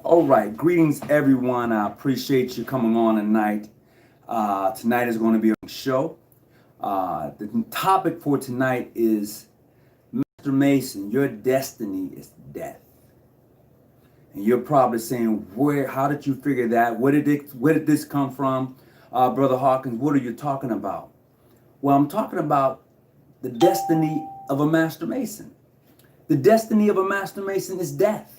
All right, greetings everyone. I appreciate you coming on tonight. Tonight is going to be a show. The topic for tonight is Master Mason, your destiny is death. And you're probably saying, how did you figure that? Where did this come from? Brother Hawkins, what are you talking about? Well, I'm talking about the destiny of a Master Mason. The destiny of a Master Mason is death.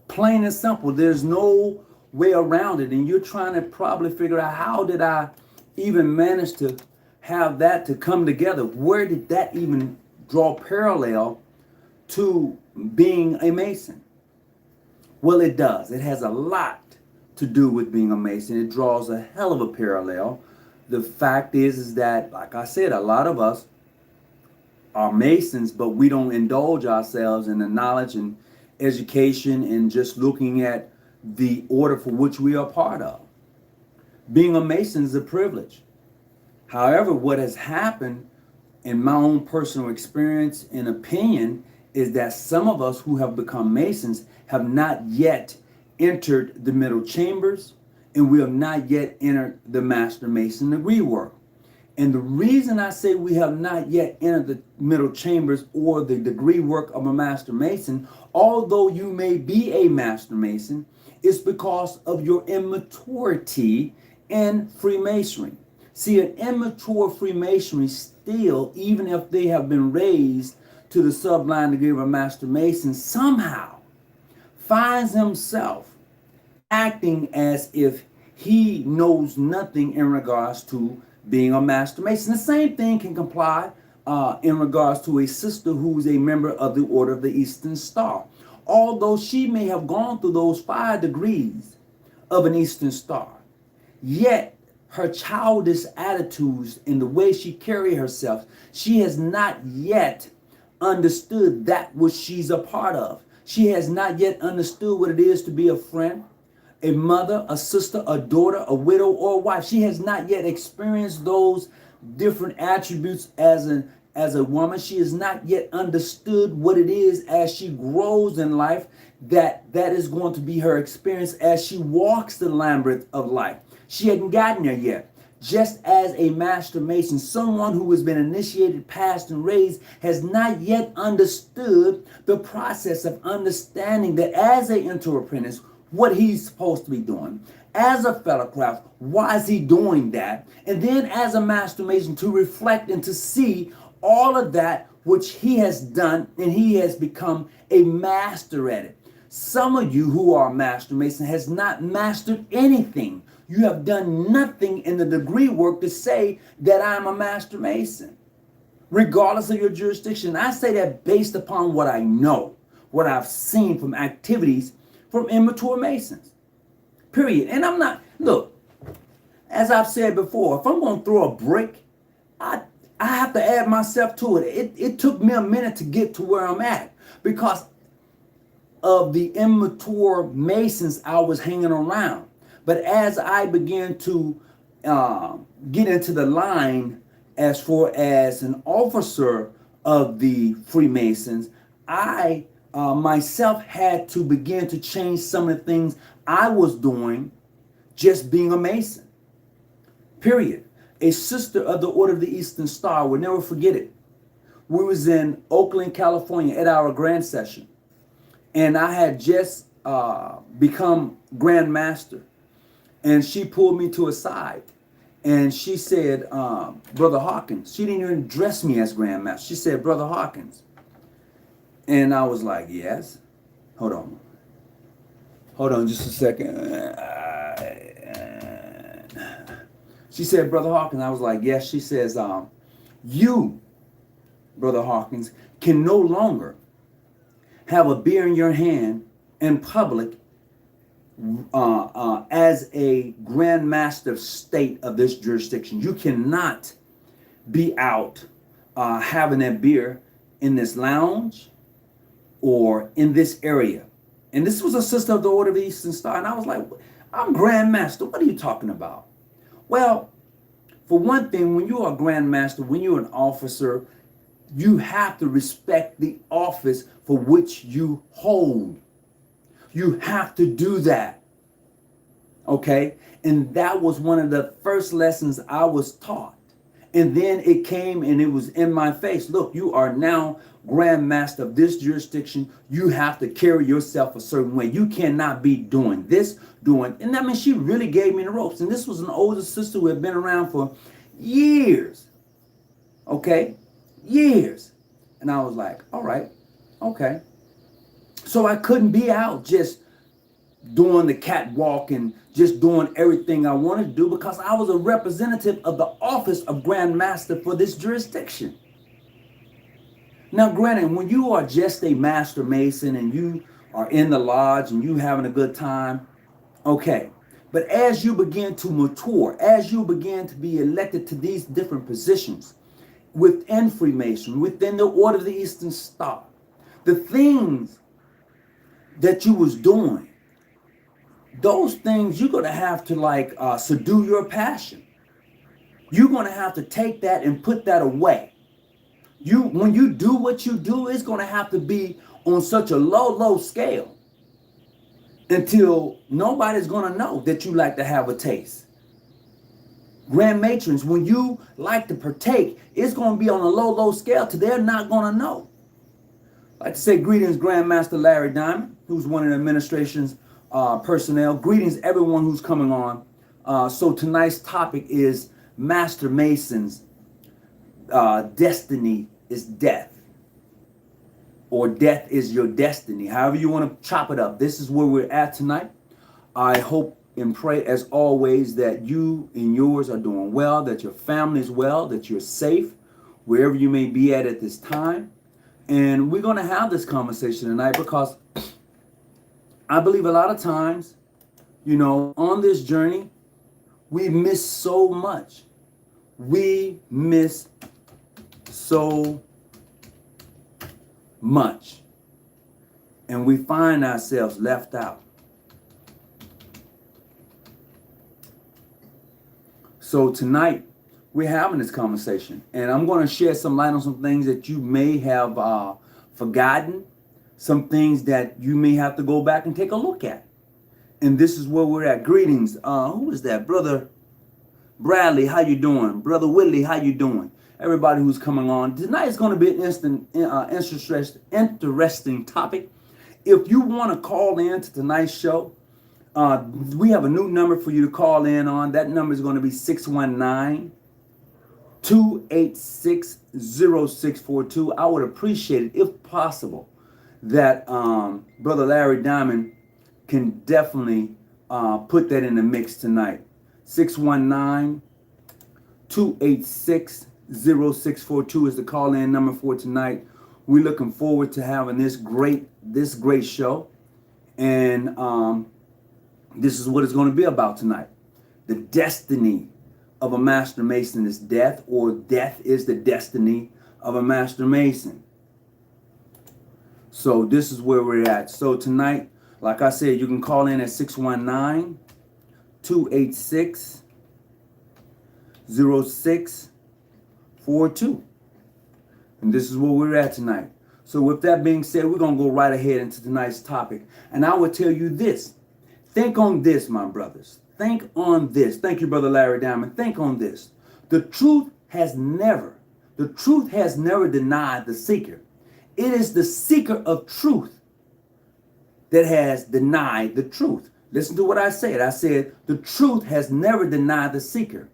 Plain and simple. There's no way around it. And you're trying to probably figure out, how did I even manage to have that to come together? Where did that even draw parallel to being a Mason? Well, it does. It has a lot to do with being a Mason. It draws a hell of a parallel. The fact is that, like I said, a lot of us are Masons, but we don't indulge ourselves in the knowledge and education and just looking at the order for which we are part of. Being a Mason is a privilege. However, what has happened in my own personal experience and opinion is that some of us who have become Masons have not yet entered the middle chambers, and we have not yet entered the Master Mason degree work. And the reason I say we have not yet entered the middle chambers or the degree work of a Master Mason, although you may be a Master Mason, is because of your immaturity in Freemasonry. See, an immature Freemasonry still, even if they have been raised to the sublime degree of a Master Mason, somehow finds himself acting as if he knows nothing in regards to being a Master Mason. The same thing can apply in regards to a sister who's a member of the Order of the Eastern Star. Although she may have gone through those 5 degrees of an Eastern Star, yet her childish attitudes and the way she carries herself, she has not yet understood that which she's a part of. She has not yet understood what it is to be a friend, a mother, a sister, a daughter, a widow, or a wife. She has not yet experienced those different attributes as a woman. She has not yet understood what it is as she grows in life, that is going to be her experience as she walks the labyrinth of life. She hadn't gotten there yet. Just as a Master Mason, someone who has been initiated, passed, and raised, has not yet understood the process of understanding that as an inter-apprentice, what he's supposed to be doing. As a fellow craft, why is he doing that? And then as a Master Mason, to reflect and to see all of that which he has done, and he has become a master at it. Some of you who are Master Mason has not mastered anything. You have done nothing in the degree work to say that I'm a Master Mason, regardless of your jurisdiction. I say that based upon what I know, what I've seen from activities from immature Masons, period. And I'm not, look, as I've said before, if I'm going to throw a brick, I have to add myself to it. It took me a minute to get to where I'm at because of the immature Masons I was hanging around. But as I began to get into the line as far as an officer of the Freemasons, I myself had to begin to change some of the things I was doing just being a Mason, period. A sister of the Order of the Eastern Star, will never forget it. We was in Oakland, California at our grand session, and I had just become Grand Master, and she pulled me to a side and she said, Brother Hawkins. She didn't even address me as Grand Master. She said, Brother Hawkins. And I was like, yes. Hold on just a second. She said, Brother Hawkins. I was like, yes. She says, you, Brother Hawkins, can no longer have a beer in your hand in public as a Grand Master of State of this jurisdiction. You cannot be out having that beer in this lounge or in this area. And this was a sister of the Order of the Eastern Star. And I was like, I'm Grand Master. What are you talking about? Well, for one thing, when you are a Grand Master, when you're an officer, you have to respect the office for which you hold. You have to do that. Okay? And that was one of the first lessons I was taught. And then it came and it was in my face. Look, you are now Grand Master of this jurisdiction. You have to carry yourself a certain way. You cannot be doing this, doing. And I mean, she really gave me the ropes. And this was an older sister who had been around for years. Okay? Years. And I was like, all right, okay. So I couldn't be out just doing the catwalk and just doing everything I wanted to do, because I was a representative of the office of Grand Master for this jurisdiction. Now, granted, when you are just a Master Mason and you are in the lodge and you having a good time, okay. But as you begin to mature, as you begin to be elected to these different positions within Freemasonry, within the Order of the Eastern Star, the things that you was doing, those things you're going to have to subdue your passion. You're going to have to take that and put that away. When you do what you do, it's going to have to be on such a low scale until nobody's going to know that you like to have a taste. Grand Matrons, when you like to partake, it's going to be on a low scale till they're not going to know. I'd like to say greetings, Grandmaster Larry Diamond, who's one of the administration's personnel. Greetings, everyone who's coming on. So tonight's topic is Master Mason's destiny is death, or death is your destiny. However you want to chop it up. This is where we're at tonight. I hope and pray, as always, that you and yours are doing well, that your family is well, that you're safe wherever you may be at this time. And we're going to have this conversation tonight because I believe a lot of times, on this journey, we miss so much. We miss so much. And we find ourselves left out. So tonight, we're having this conversation. And I'm going to shed some light on some things that you may have forgotten. Some things that you may have to go back and take a look at. And this is where we're at. Greetings. Who is that? Brother Bradley, how you doing? Brother Whitley, how you doing? Everybody who's coming on. Tonight is going to be an interesting topic. If you want to call in to tonight's show, we have a new number for you to call in on. That number is going to be 619-286-0642. I would appreciate it, if possible, that Brother Larry Diamond can definitely put that in the mix tonight. 619-286-0642 is the call-in number for tonight. We're looking forward to having this great show. And this is what it's going to be about tonight. The destiny of a Master Mason is death, or death is the destiny of a Master Mason. So this is where we're at. So tonight, like I said, you can call in at 619-286-0642. And this is where we're at tonight. So with that being said, we're going to go right ahead into tonight's topic. And I will tell you this. Think on this, my brothers. Think on this. Thank you, Brother Larry Diamond. Think on this. The truth has never denied the seeker. It is the seeker of truth that has denied the truth. Listen to what I said. I said the truth has never denied the seeker.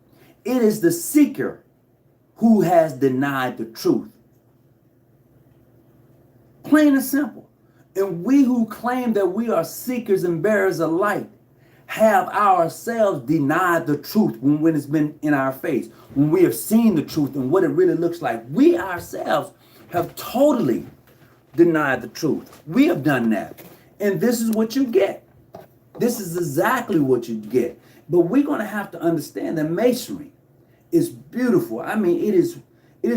It is the seeker who has denied the truth. Plain and simple. And we who claim that we are seekers and bearers of light have ourselves denied the truth when it's been in our face. When we have seen the truth and what it really looks like, we ourselves have totally denied the truth. We have done that. And this is what you get. This is exactly what you get. But we're going to have to understand that Masonry is beautiful. I mean, it is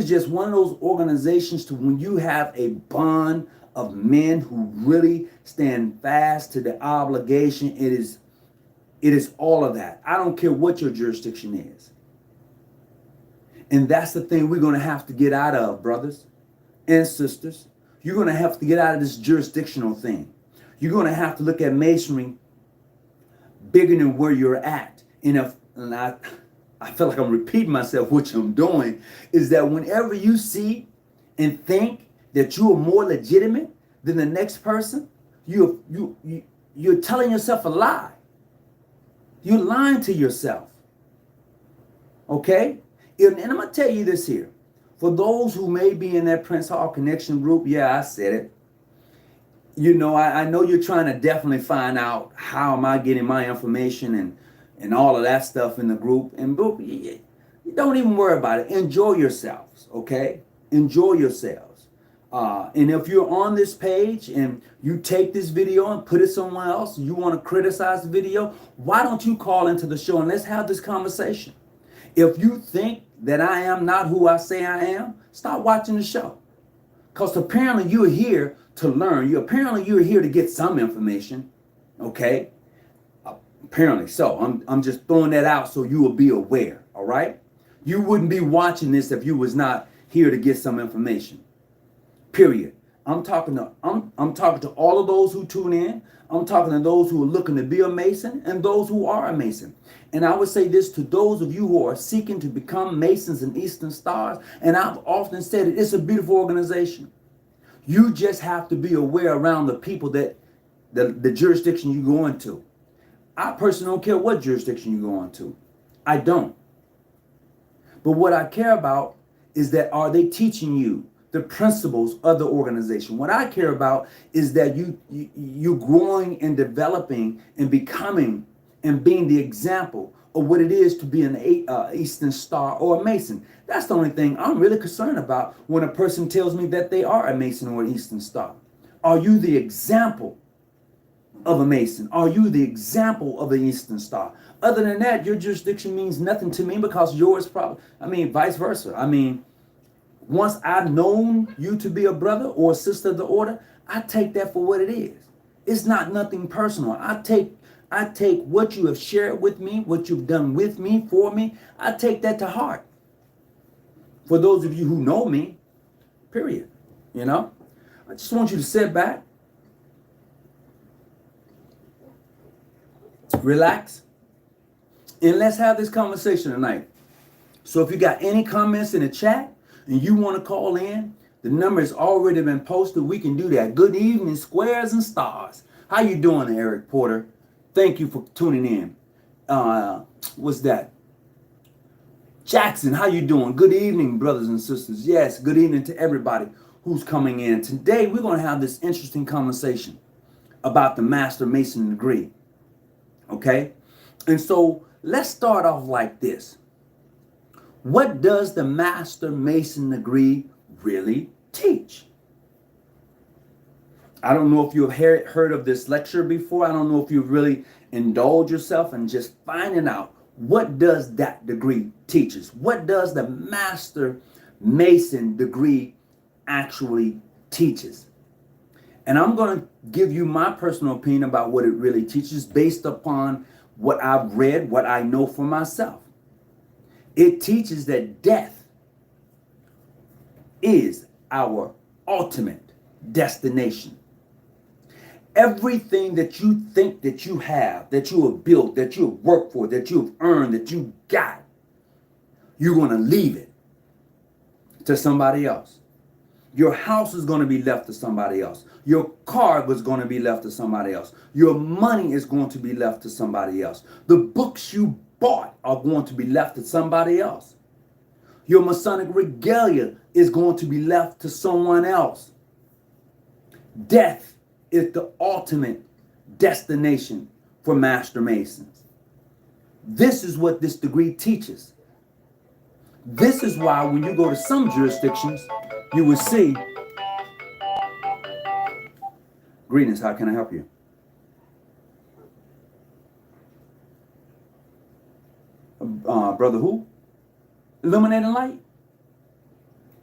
just one of those organizations to when you have a bond of men who really stand fast to the obligation. It is all of that. I don't care what your jurisdiction is. And that's the thing we're going to have to get out of, brothers and sisters. You're going to have to get out of this jurisdictional thing. you're going to have to look at Masonry bigger than where you're at. And I feel like I'm repeating myself, which I'm doing, is that whenever you see and think that you are more legitimate than the next person, you're telling yourself a lie. You're lying to yourself. Okay? And I'm going to tell you this here. For those who may be in that Prince Hall Connection group, yeah, I said it. You know, I know you're trying to definitely find out how am I getting my information and all of that stuff in the group. And you don't even worry about it. Enjoy yourselves, okay? Enjoy yourselves. And if you're on this page and you take this video and put it somewhere else, you want to criticize the video, why don't you call into the show and let's have this conversation? If you think that I am not who I say I am, stop watching the show. Because apparently you're here to learn. Apparently you're here to get some information, okay? Apparently so. I'm just throwing that out so you will be aware, all right? You wouldn't be watching this if you was not here to get some information. Period. I'm talking to all of those who tune in. I'm talking to those who are looking to be a Mason and those who are a Mason. And I would say this to those of you who are seeking to become Masons and Eastern Stars. And I've often said it, it's a beautiful organization. You just have to be aware around the people that the jurisdiction you go into. I personally don't care what jurisdiction you go into. I don't. But what I care about is that are they teaching you the principles of the organization? What I care about is that you're growing and developing and becoming and being the example of what it is to be an Eastern Star or a Mason. That's the only thing I'm really concerned about when a person tells me that they are a Mason or an Eastern Star. Are you the example of a Mason? Are you the example of an Eastern Star? Other than that, your jurisdiction means nothing to me because yours probably, vice versa. Once I've known you to be a brother or a sister of the order, I take that for what it is. It's not nothing personal. I take what you have shared with me, what you've done with me, for me, I take that to heart. For those of you who know me, period. You know, I just want you to sit back, relax, and let's have this conversation tonight. So if you got any comments in the chat and you want to call in, the number has already been posted. We can do that. Good evening, squares and stars. How you doing, Eric Porter? Thank you for tuning in. What's that? Jackson, how you doing? Good evening, brothers and sisters. Yes, good evening to everybody who's coming in. Today, we're going to have this interesting conversation about the Master Mason degree. Okay? And so, let's start off like this. What does the Master Mason degree really teach? I don't know if you've heard of this lecture before. I don't know if you've really indulged yourself in just finding out what does that degree teaches. What does the Master Mason degree actually teaches? And I'm going to give you my personal opinion about what it really teaches based upon what I've read, what I know for myself. It teaches that death is our ultimate destination. Everything that you think that you have built, that you have worked for, that you've earned, that you got, you're going to leave it to somebody else. Your house is going to be left to somebody else. Your car was going to be left to somebody else. Your money is going to be left to somebody else. The books you bought are going to be left to somebody else. Your Masonic regalia is going to be left to someone else. Death is the ultimate destination for Master Masons. This is what this degree teaches. This is why when you go to some jurisdictions, you will see, greetings, how can I help you? Brother who? Illuminating light?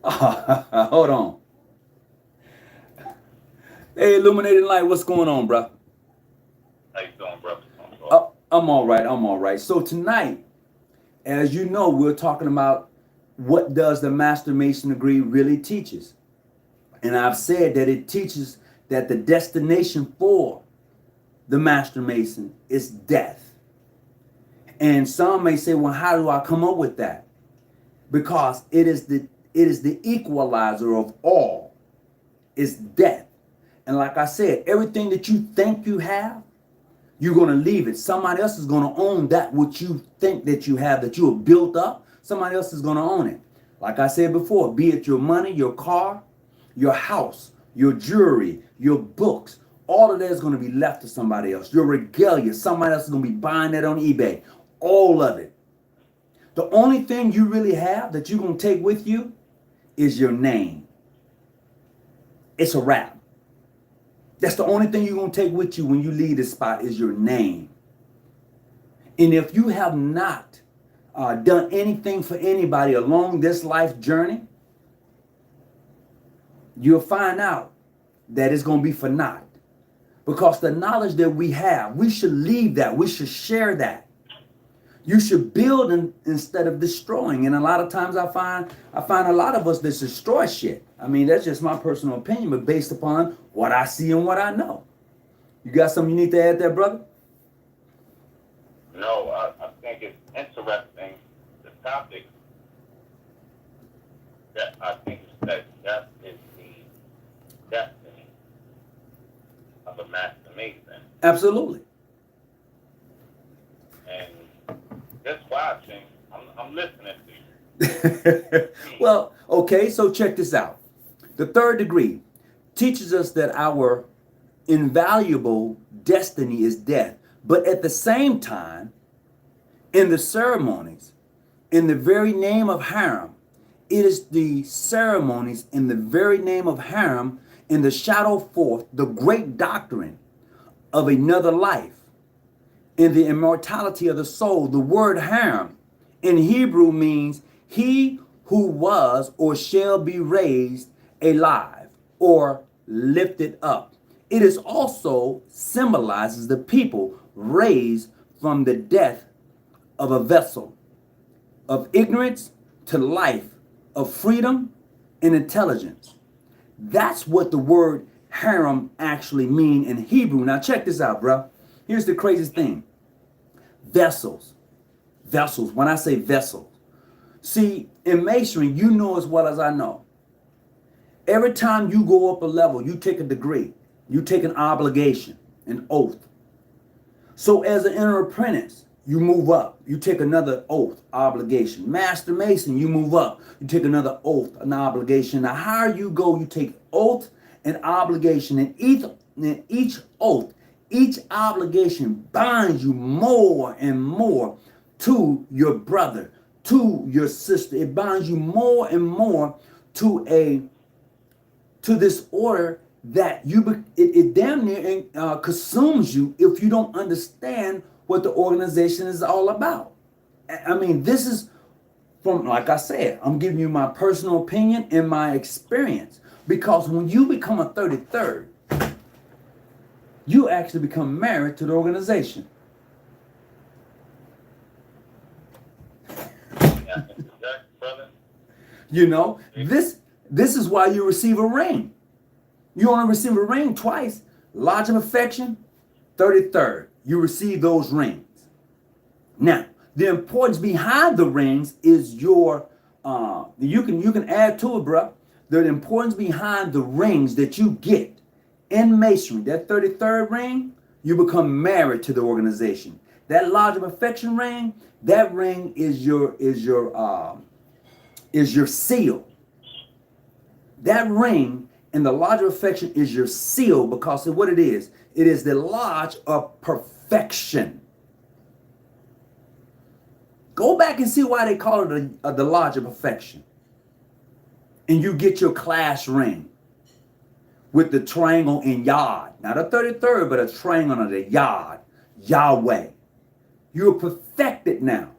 Hold on. Hey, Illuminating Light, what's going on, bro? How you doing, bro? I'm all right. So tonight, as you know, we're talking about what does the Master Mason degree really teaches. And I've said that it teaches that the destination for the Master Mason is death. And some may say, well, how do I come up with that? Because it is the equalizer of all, is death. And like I said, everything that you think you have, you're going to leave it. Somebody else is going to own that which you think that you have, that you have built up. Somebody else is going to own it. Like I said before, be it your money, your car, your house, your jewelry, your books, all of that is going to be left to somebody else. Your regalia, somebody else is going to be buying that on eBay. All of it. The only thing you really have that you're going to take with you is your name. It's a wrap. That's the only thing you're going to take with you when you leave this spot is your name. And if you have not done anything for anybody along this life journey, you'll find out that it's going to be for naught. Because the knowledge that we have, we should leave that. We should share that. You should build instead of destroying. And a lot of times I find a lot of us that destroy shit. I mean, that's just my personal opinion, but based upon what I see and what I know. You got something you need to add there, brother? No, I think it's interesting, the topic, that I think that is the destiny of a Master Mason. Absolutely. And just watching, I'm listening to you. Well, okay, so check this out. The third degree teaches us that our invaluable destiny is death. But at the same time, in the ceremonies, in the very name of Hiram, it is the ceremonies in the very name of Hiram in the shadow forth the great doctrine of another life. In the immortality of the soul, the word Hiram in Hebrew means he who was or shall be raised alive or lifted up. It is also symbolizes the people raised from the death of a vessel, of ignorance to life, of freedom and intelligence. That's what the word Hiram actually mean in Hebrew. Now check this out, bro. Here's the craziest thing. Vessels. When I say vessels. See, in Masonry, you know as well as I know. Every time you go up a level, you take a degree. You take an obligation, an oath. So as an inner apprentice, you move up. You take another oath, obligation. Master Mason, you move up. You take another oath, an obligation. The higher you go, you take oath and obligation. And each oath, each obligation binds you more and more to your brother, to your sister. It binds you more and more to this order that it damn near consumes you if you don't understand what the organization is all about. I mean, this is from, like I said, I'm giving you my personal opinion and my experience. Because when you become a 33rd, you actually become married to the organization. Yeah, brother. You know, this is why you receive a ring. You only receive a ring twice. Lodge of Affection, 33rd. You receive those rings. Now, the importance behind the rings is your, you can add to it, bro. The importance behind the rings that you get in Masonry, that 33rd ring, you become married to the organization. That Lodge of Affection ring, that ring is your seal. That ring and the Lodge of Affection is your seal because of what it is. It is the Lodge of Perfection. Go back and see why they call it the Lodge of Perfection. And you get your class ring with the triangle in Yod. Not a 33rd, but a triangle on the Yod. Yahweh. You're perfected now.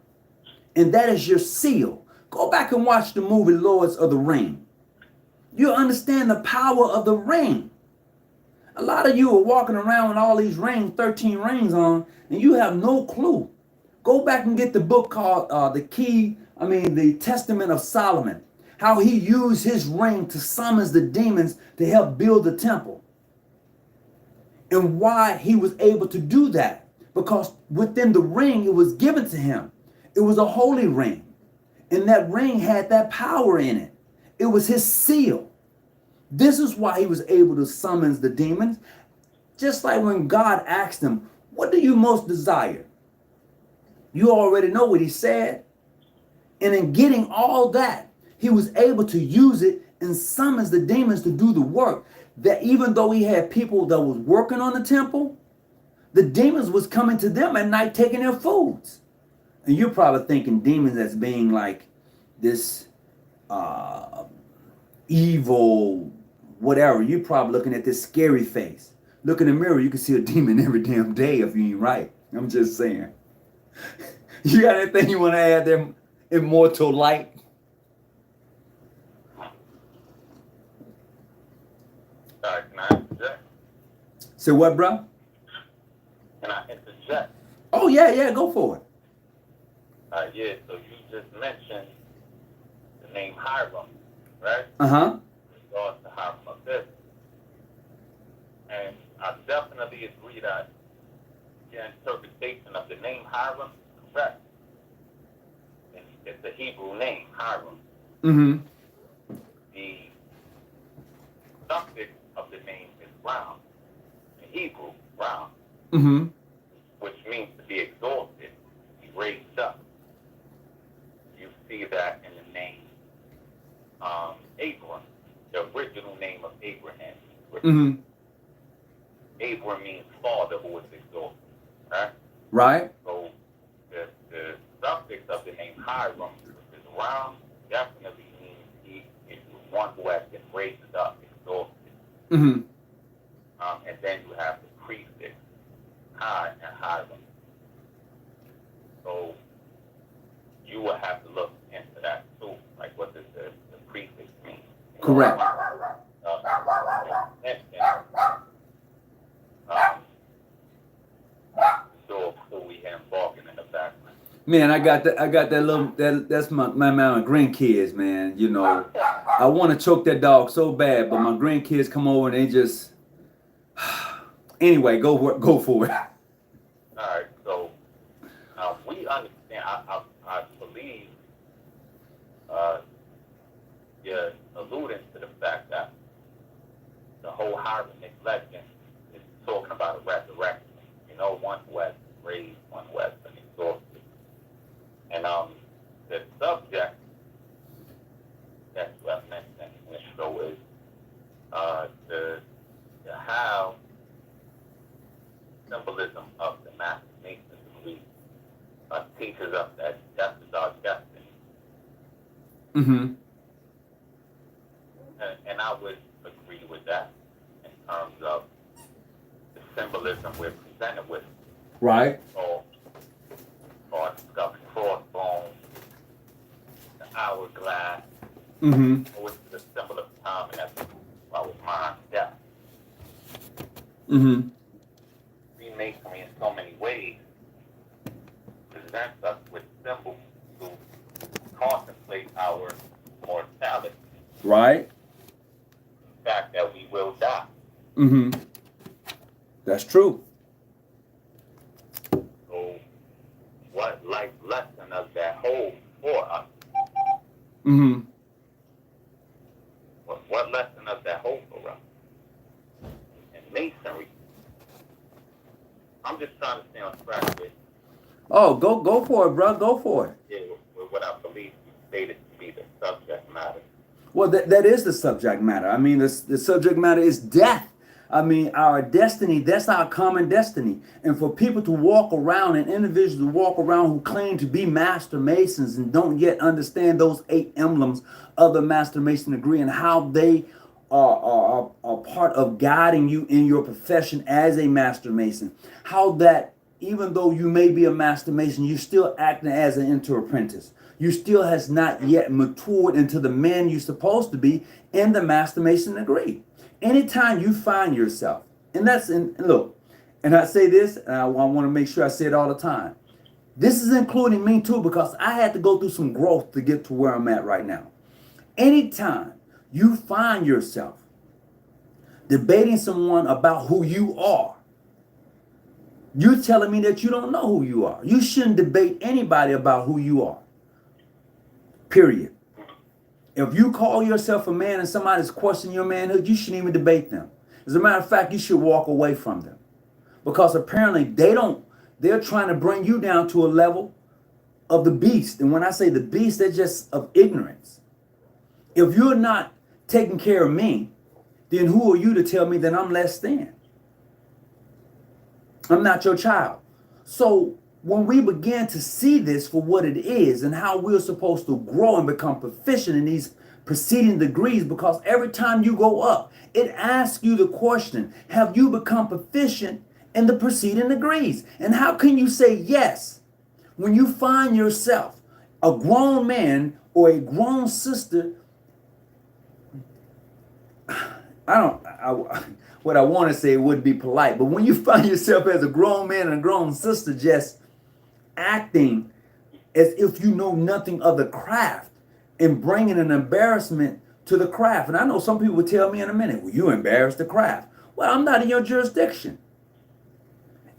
And that is your seal. Go back and watch the movie Lords of the Ring. You understand the power of the ring. A lot of you are walking around with all these rings, 13 rings on, and you have no clue. Go back and get the book called the Testament of Solomon. How he used his ring to summon the demons to help build the temple. And why he was able to do that? Because within the ring, it was given to him. It was a holy ring. And that ring had that power in it. It was his seal. This is why he was able to summon the demons. Just like when God asked him, what do you most desire? You already know what he said. And in getting all that, he was able to use it and summons the demons to do the work. That even though he had people that was working on the temple, the demons was coming to them at night taking their foods. And you're probably thinking demons as being like this evil, whatever. You're probably looking at this scary face. Look in the mirror, you can see a demon every damn day if you ain't right. I'm just saying. You got anything you want to add there, Immortal Light? Can I interject? Say what, bro? Can I interject? Oh, yeah, go for it. Yeah, so you just mentioned the name Hiram, right? Uh-huh. In regards to Hiram of this. And I definitely agree that your interpretation of the name Hiram is correct. And it's a Hebrew name, Hiram. Mm-hmm. The suffix of the name is Ram. In Hebrew, Ram, Mm-hmm. which means to be exalted, be raised up. You see that in the name Abram, the original name of Abraham. Mm-hmm. Abram means father who is exalted, right? Right. So the suffix of the name Hiram, which is Ram, definitely means he is one who has been raised up, exalted. Mm-hmm. And then you have the prefix, Hi and Hiram. So you will have to look into that too, like what does the prefix mean? Correct. So we hear him barking in the background. Man, I got that little that's my grandkids, man. You know, I want to choke that dog so bad, but my grandkids come over and they just anyway, go for it. All right, so we understand. I believe you're alluding to the fact that the whole Hiramic legend is talking about a resurrection. You know, one who has been raised, one who has been exalted. And the subject that you have mentioned in the show is the how symbolism of the Master Masonry teaches us that death is our destiny. Mm-hmm. And I would agree with that in terms of the symbolism we're presented with. Right. Or discovered crossbones, the hourglass, Mm-hmm. which is a symbol of time, and that's our mind, death. Mm-hmm. Freemasonry, in so many ways, presents us with symbols to contemplate our mortality. Right. The fact that we will die. Mm-hmm. That's true. So, what life lesson does that hold for us? Mm-hmm. What lesson does that hold for us? In Masonry, I'm just trying to stay on track with, Oh, go for it, bro. Go for it. with what I believe you stated to be the subject matter. Well, that is the subject matter. I mean, the subject matter is death. I mean, our destiny, that's our common destiny. And for people to walk around, and individuals to walk around who claim to be Master Masons and don't yet understand those 8 emblems of the Master Mason degree and how they are part of guiding you in your profession as a Master Mason. How that even though you may be a Master Mason, you're still acting as an apprentice. You still has not yet matured into the man you're supposed to be in the Master Mason degree. Anytime you find yourself, and look, and I say this, and I want to make sure I say it all the time. This is including me too, because I had to go through some growth to get to where I'm at right now. Anytime you find yourself debating someone about who you are, You're telling me that you don't know who you are. You shouldn't debate anybody about who you are. Period. If you call yourself a man and somebody's questioning your manhood, you shouldn't even debate them. As a matter of fact, you should walk away from them. Because apparently they're trying to bring you down to a level of the beast. And when I say the beast, they're just of ignorance. If you're not taking care of me, then who are you to tell me that I'm less than? I'm not your child. So when we begin to see this for what it is and how we're supposed to grow and become proficient in these preceding degrees, because every time you go up, it asks you the question, have you become proficient in the preceding degrees? And how can you say yes when you find yourself a grown man or a grown sister? What I want to say would be polite, but when you find yourself as a grown man and a grown sister just acting as if you know nothing of the craft and bringing an embarrassment to the craft. And I know some people would tell me in a minute, well, you embarrassed the craft. Well, I'm not in your jurisdiction.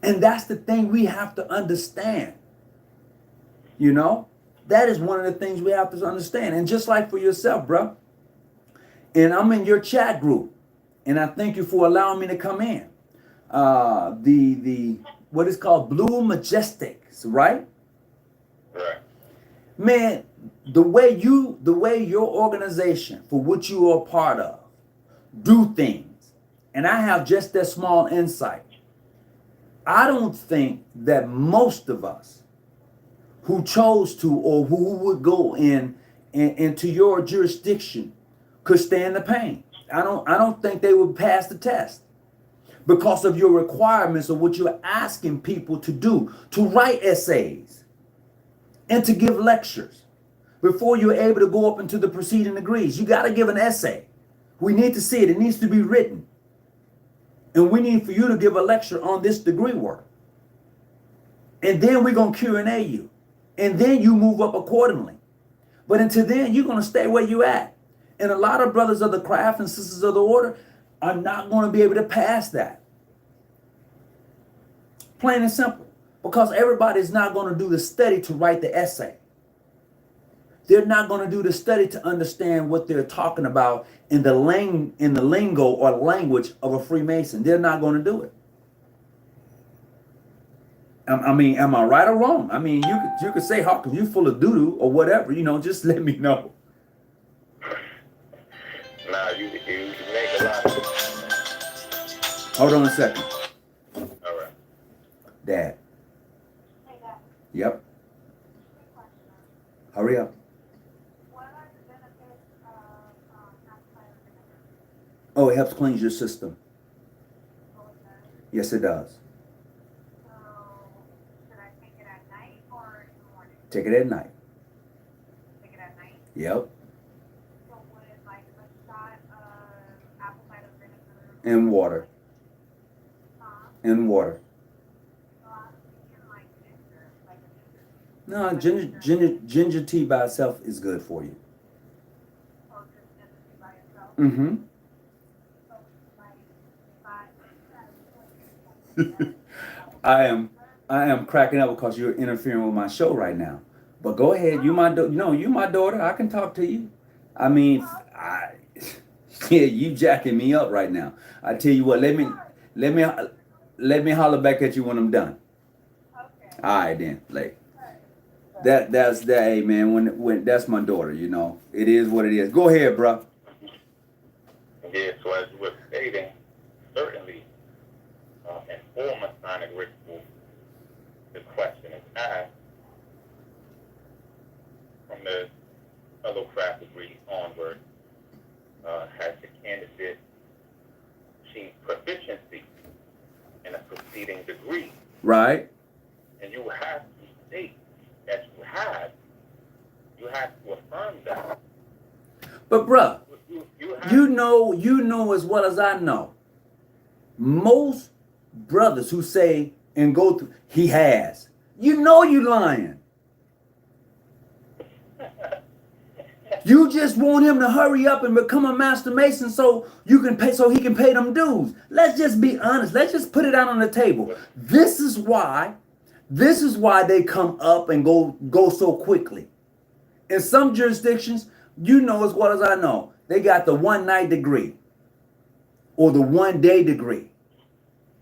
And that's the thing we have to understand. You know, that is one of the things we have to understand. And just like for yourself, bro, and I'm in your chat group, and I thank you for allowing me to come in. The what is called Blue Majestics, right? Right. Man, the way your organization, for which you are a part of, do things, and I have just that small insight. I don't think that most of us who chose to or who would go into your jurisdiction could stand the pain. I don't think they would pass the test because of your requirements of what you're asking people to do, to write essays and to give lectures. Before you're able to go up into the preceding degrees, you got to give an essay. We need to see it. It needs to be written. And we need for you to give a lecture on this degree work. And then we're going to Q&A you. And then you move up accordingly. But until then, you're going to stay where you're at. And a lot of brothers of the craft and sisters of the order are not going to be able to pass that. Plain and simple. Because everybody's not going to do the study to write the essay. They're not going to do the study to understand what they're talking about in the lingo or language of a Freemason. They're not going to do it. I mean, am I right or wrong? I mean, you could say, Hawkins, you full of doo-doo or whatever, just let me know. Nah, you make a lot of sense. Hold on a second. All right. Dad. Hey, Dad. Yep. Quick question. Hurry up. What are the benefits of apple cider vinegar? Oh, it helps cleanse your system. Oh, it does. Yes, it does. So, should I take it at night or in the morning? Take it at night. Take it at night. Yep. So, would like a shot of apple cider vinegar? And water. And water. So, I was thinking like ginger, No, ginger tea by itself is good for you. Oh, just ginger tea by itself. Mm-hmm. So, like, if I am cracking up because you're interfering with my show right now. But go ahead. You my daughter. I can talk to you. I mean, yeah, you jacking me up right now. I tell you what. Let me holler back at you when I'm done. Okay. All right then. Like that's that. Hey man, when that's my daughter. It is what it is. Go ahead, bro. Yeah, so as you were stating, certainly in all Masonic rituals, the question is asked from the fellow craft degree onward, has the candidate achieved proficiency in a preceding degree? Right. And you have to state that you have to affirm that. But bruh, You you know as well as I know. Most brothers who say and go through, he has. You lying. You just want him to hurry up and become a master mason so you can pay, so he can pay them dues. Let's just be honest. Let's just put it out on the table. This is why they come up and go so quickly. In some jurisdictions, you know as well as I know, they got the 1-night degree or the 1-day degree.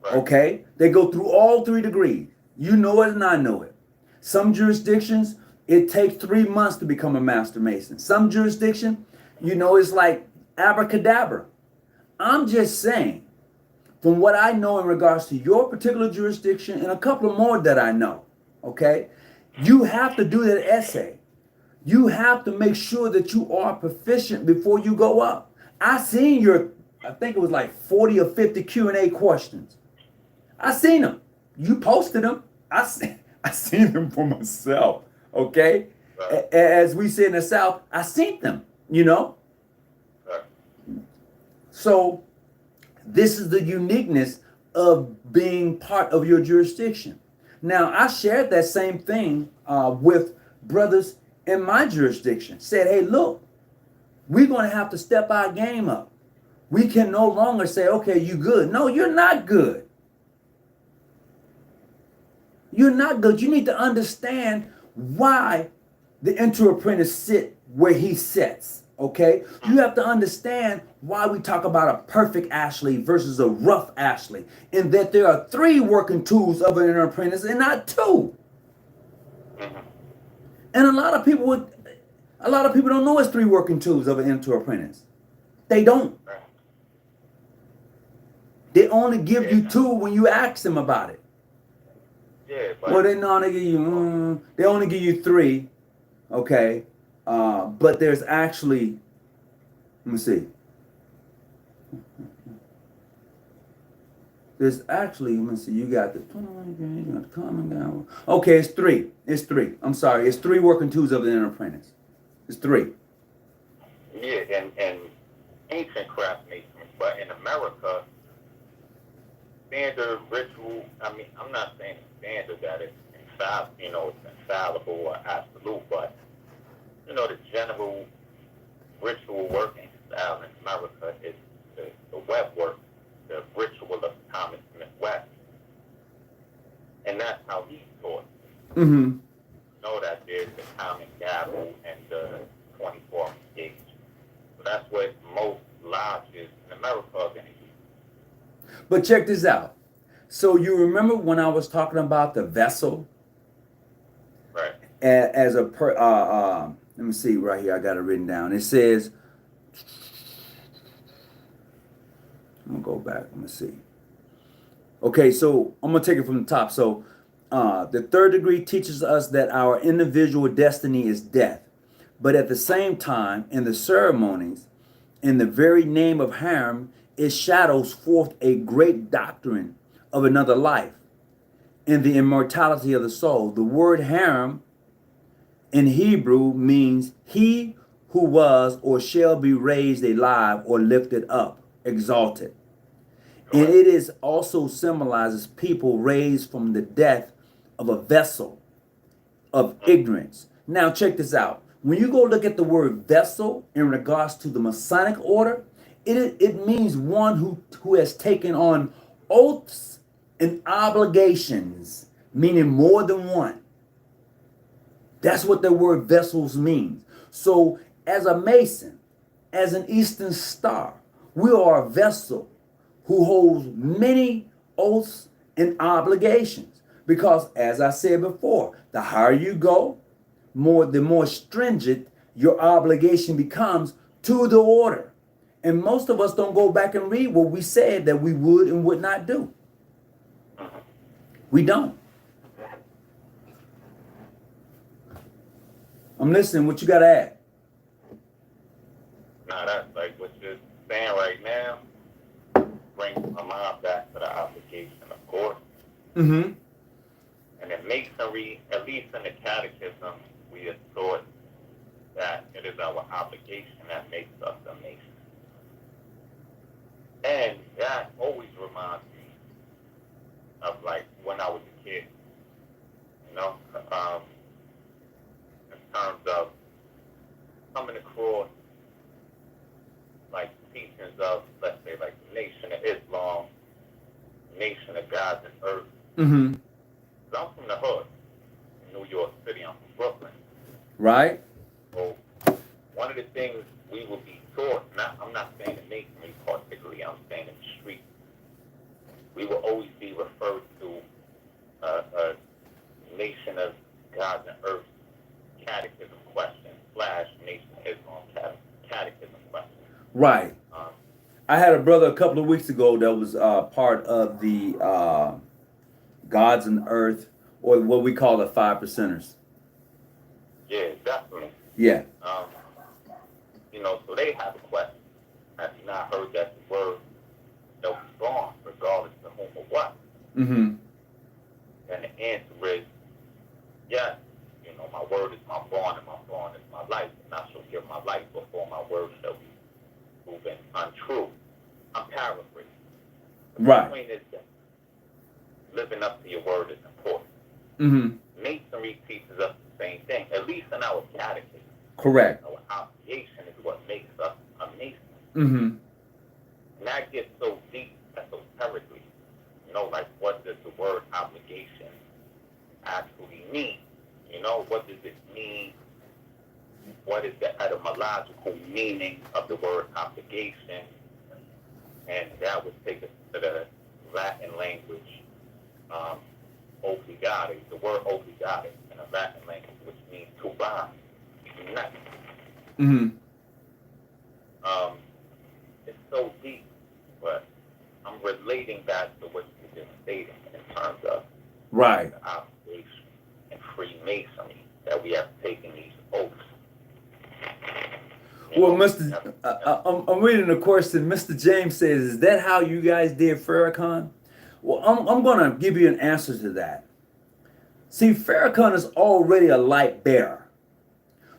Okay? They go through all 3 degrees. You know it and I know it. Some jurisdictions, it takes 3 months to become a master mason. Some jurisdiction, you know, it's like abracadabra. I'm just saying, from what I know in regards to your particular jurisdiction and a couple of more that I know, okay, you have to do that essay. You have to make sure that you are proficient before you go up. I seen your, I think it was like 40 or 50 Q&A questions. I seen them. You posted them. I seen them for myself, okay? As we say in the South, I seen them, you know? So this is the uniqueness of being part of your jurisdiction. Now, I shared that same thing with brothers in my jurisdiction. Said, hey, look, we're going to have to step our game up. We can no longer say, okay, you good. No, you're not good. You're not good. You need to understand why the inter-apprentice sit where he sits, okay? You have to understand why we talk about a perfect Ashley versus a rough Ashley, and that there are 3 working tools of an inter-apprentice and not 2. And a lot of people don't know it's 3 working tools of an inter-apprentice. They don't. They only give you 2 when you ask them about it. Yeah, Well, they give you. They only give you 3, okay. But there's actually. Let me see. There's actually. Let me see. You got the common down. Okay, it's 3. It's 3. I'm sorry. It's 3 working tools of an apprentice. It's 3. Yeah, and ancient craft masonry, but in America, standard ritual. I mean, I'm not saying standard that it's infallible or absolute, but the general ritual working style in America is the web work, the ritual of Thomas Smith West, and that's how he taught. Mm-hmm. Know that there's the common gavel and the 24 gauge. So that's what most lodges in America are going to use. But check this out. So you remember when I was talking about the vessel? Right. As a let me see right here. I got it written down. It says, I'm gonna go back. Let me see. Okay, so I'm gonna take it from the top. So the 3rd degree teaches us that our individual destiny is death, but at the same time, in the ceremonies, in the very name of Hiram, it shadows forth a great doctrine of another life in the immortality of the soul. The word Hiram in Hebrew means he who was or shall be raised alive or lifted up, exalted. And it is also symbolizes people raised from the death of a vessel of ignorance. Now check this out. When you go look at the word vessel in regards to the Masonic order, it means one who has taken on oaths and obligations, meaning more than one. That's what the word vessels means. So as a Mason, as an Eastern Star, we are a vessel who holds many oaths and obligations. Because as I said before, the higher you go, the more stringent your obligation becomes to the order. And most of us don't go back and read what we said that we would and would not do. We don't. I'm listening. What you got to add? Now, that's like what you're saying right now. Brings my mind back to the obligation, of course. Mm-hmm. And in Masonry, at least in the Catechism, we are taught that it is our obligation that makes us a Mason. And that always reminds me of like when I was a kid, in terms of coming across like teachings of, let's say, like the Nation of Islam, Nation of Gods and Earth. Mm-hmm. I'm from the hood in New York City. I'm from Brooklyn. Right. So one of the things we will be taught, I'm not saying in Masonry particularly, I'm saying in the street, we will always be referred to a Nation of Gods and Earth catechism question / Nation of Islam catechism question. Right. I had a brother a couple of weeks ago that was part of the Gods and Earth, or what we call the 5 percenters. Yeah, definitely. Yeah. You know, so they have a question. Have you not heard that the word shall be born, regardless of whom or what? Mm-hmm. And the answer is, yes, you know, my word is my bond, and my bond is my life, and I shall give my life before my word shall be proven untrue. I'm paraphrasing. Right. The point is that living up to your word is important. Mm-hmm. Masonry teaches us the same thing, at least in our catechism. Correct. Our obligation is what makes us a Mason. Mm-hmm. And that gets so deep, esoterically. You know, like, what does the word obligation actually mean? You know, what does it mean? What is the etymological meaning of the word obligation? And that would take us to the Latin language, obligare, the word obligare in a Latin language, which means to bind, to unite. Mm-hmm. It's so deep, but I'm relating that to what you just stated in terms of Right. the obligation and Freemasonry, that we have taken these oaths. Well, I'm reading the question. Mr. James says, "Is that how you guys did Farrakhan?" Well, I'm going to give you an answer to that. See, Farrakhan is already a light bearer.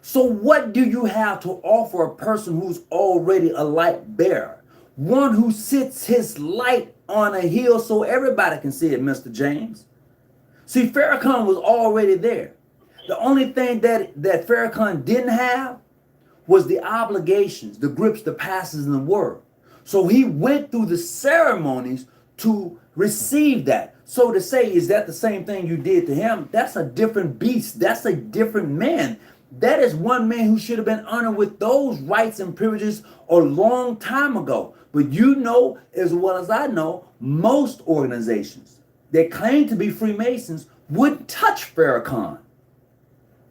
So what do you have to offer a person who's already a light bearer? One who sits his light on a hill so everybody can see it, Mr. James. See, Farrakhan was already there. The only thing that Farrakhan didn't have was the obligations, the grips, the passes, and the word. So he went through the ceremonies to receive that. So to say, is that the same thing you did to him? That's a different beast. That's a different man. That is one man who should have been honored with those rights and privileges a long time ago. But you know, as well as I know, most organizations that claim to be Freemasons wouldn't touch Farrakhan.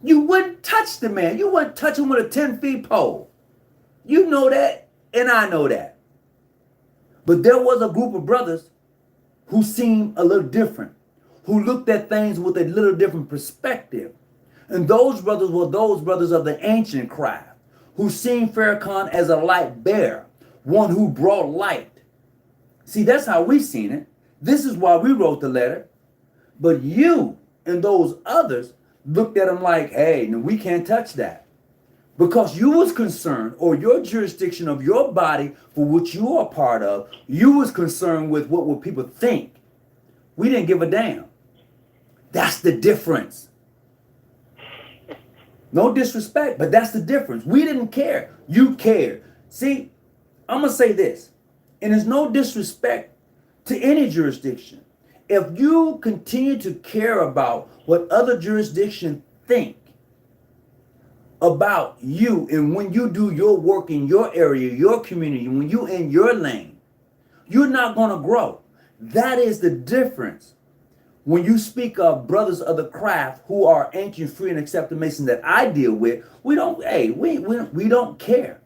You wouldn't touch the man. You wouldn't touch him with a 10-foot pole. You know that, and I know that. But there was a group of brothers who seemed a little different, who looked at things with a little different perspective. And those brothers were those brothers of the ancient craft, who seen Farrakhan as a light bearer, one who brought light. See, that's how we seen it. This is why we wrote the letter. But you and those others looked at him like, hey, no, we can't touch that. Because you was concerned, or your jurisdiction of your body for which you are part of, you was concerned with what would people think. We didn't give a damn. That's the difference. No disrespect, but that's the difference. We didn't care. You cared. See, I'm going to say this, and there's no disrespect to any jurisdiction. If you continue to care about what other jurisdictions think about you, and when you do your work in your area, your community, when you're in your lane, you're not going to grow. That is the difference. When you speak of brothers of the craft who are ancient, free, and accepted Masons that I deal with, we don't care.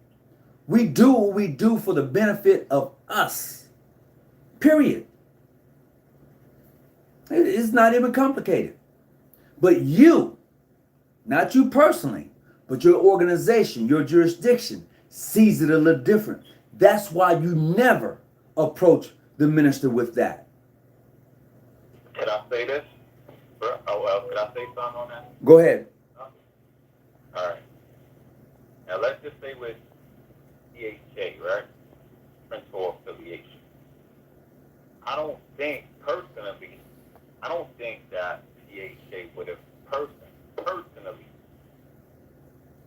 We do what we do for the benefit of us. Period. It's not even complicated. But you, not you personally, but your organization, your jurisdiction, sees it a little different. That's why you never approach the minister with that. Can I say this? Can I say something on that? Go ahead. All right. Now let's just say with PHA, right? Principal affiliation. I don't think that PHA would have personally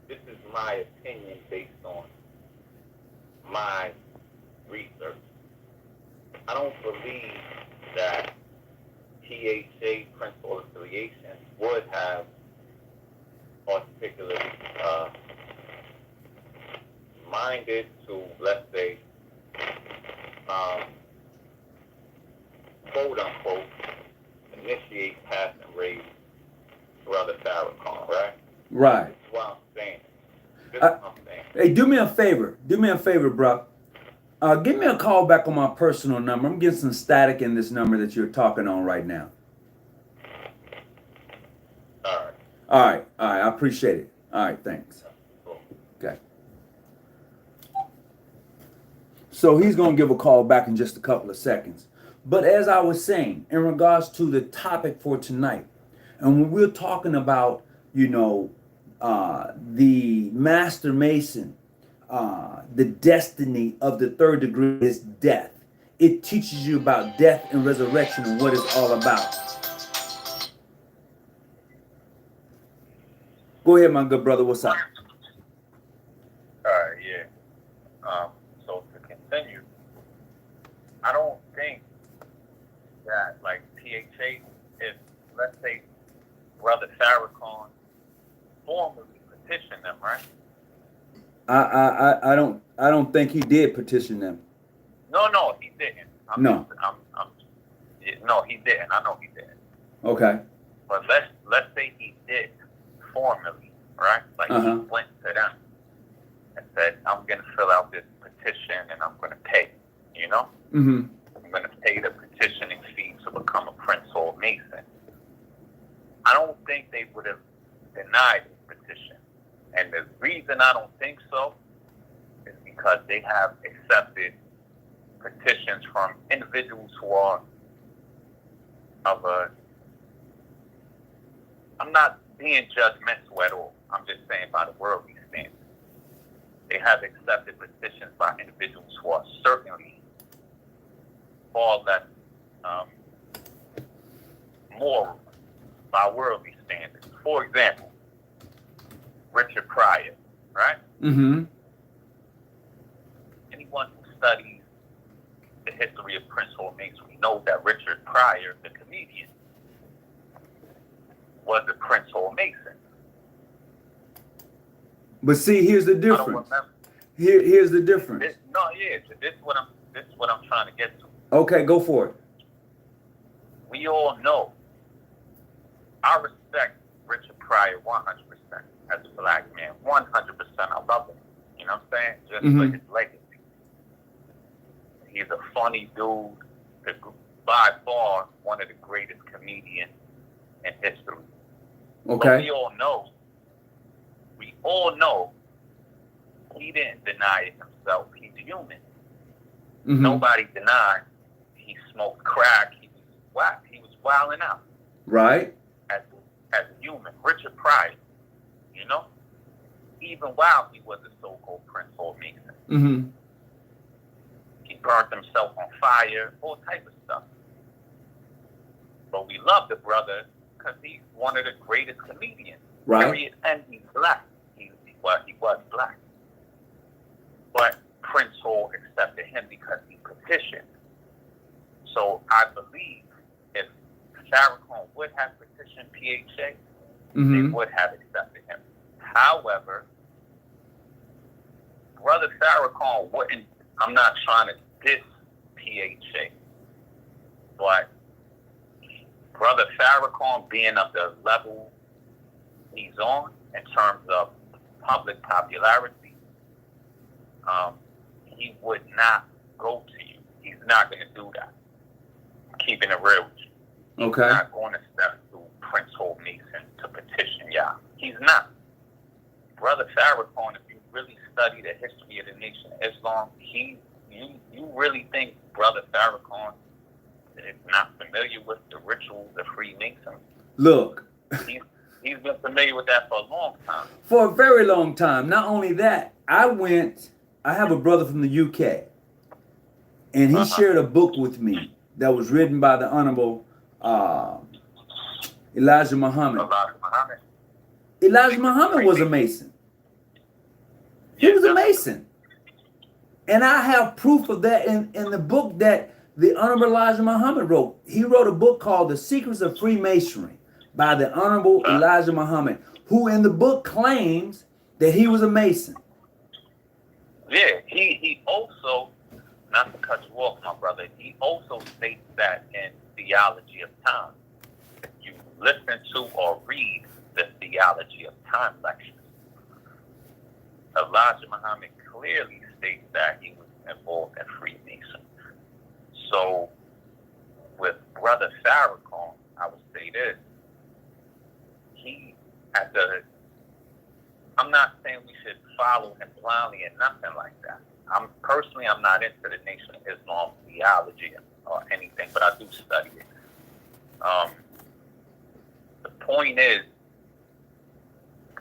this is my opinion based on my research. I don't believe that PHA principal affiliation would have particularly minded to, let's say, quote unquote, initiate, pass, and raise Brother Farrakhan, right? Right. This is what I'm saying. This is what I'm saying. Hey, do me a favor. Do me a favor, bro. Give me a call back on my personal number. I'm getting some static in this number that you're talking on right now. All right. All right. All right. I appreciate it. All right. Thanks. Cool. Okay. So he's going to give a call back in just a couple of seconds. But as I was saying, in regards to the topic for tonight, and when we're talking about, the Master Mason, the destiny of the third degree is death. It teaches you about death and resurrection and what it's all about. Go ahead, my good brother. What's up? Yeah. So to continue, I don't think that like PHA, if let's say Brother Farrakhan formally petitioned them, right? I don't think he did petition them. No, he didn't. No, he didn't. I know he didn't. okay. But let's say he did formally, right? Like he went to them and said, "I'm gonna fill out this petition and I'm gonna pay." You know, Mm-hmm. I'm gonna pay the petitioning fee to become a Prince or Mason. I don't think they would have denied the petition, and the reason I don't think so is because they have accepted petitions from individuals who are of a. I'm not being judgmental at all. I'm just saying by the worldly standards. They have accepted petitions by individuals who are certainly far less moral by worldly standards. For example, Richard Pryor, right? Mm-hmm. Anyone who studies the history of Prince or Masonry knows that Richard Pryor, the comedian, was a Prince or Mason. But see, here's the I don't difference. remember. Here's the difference. This is what I'm trying to get to. Okay, go for it. We all know. I respect Richard Pryor 100% as a black man. 100%. I love him. You know what I'm saying? Just for his legacy. He's a funny dude. By far one of the greatest comedians in history. Okay. But we all know he didn't deny it himself. He's human. Mm-hmm. Nobody denied he smoked crack. He was wilding out. Right. As a human. Richard Pryor, even while he was a so-called Prince or Mason. Mm-hmm. He burned himself on fire, all type of stuff. But we love the brother because he's one of the greatest comedians. Right. Period. And he's black. He was black. But Prince Hall accepted him because he petitioned. So I believe if Farrakhan would have petitioned PHA, they would have accepted him. However, Brother Farrakhan wouldn't. I'm not trying to diss PHA, but Brother Farrakhan being of the level he's on in terms of public popularity, he would not go to you. He's not going to do that. Keeping it real with you. Okay. He's not going to step through Prince Hall Mason to petition y'all. He's not. Brother Farrakhan, if you really study the history of the Nation of Islam, you really think Brother Farrakhan is not familiar with the rituals of Freemasonry? Look. He's been familiar with that for a long time. For a very long time. Not only that, I have a brother from the UK, and he shared a book with me that was written by the Honorable Elijah Muhammad. Elijah Muhammad was a Mason. He was a Mason. And I have proof of that in the book that the Honorable Elijah Muhammad wrote. He wrote a book called The Secrets of Freemasonry by the Honorable Elijah Muhammad, who in the book claims that he was a Mason. Yeah, he also, not to cut you off, my brother, he also states that in Theology of Time. If you listen to or read the Theology of Time lectures, Elijah Muhammad clearly states that he was involved in Freemasonry. So, with Brother Farrakhan, I would say this. I'm not saying we should follow him blindly and nothing like that. I'm not into the Nation of Islam theology or anything, but I do study it. The point is,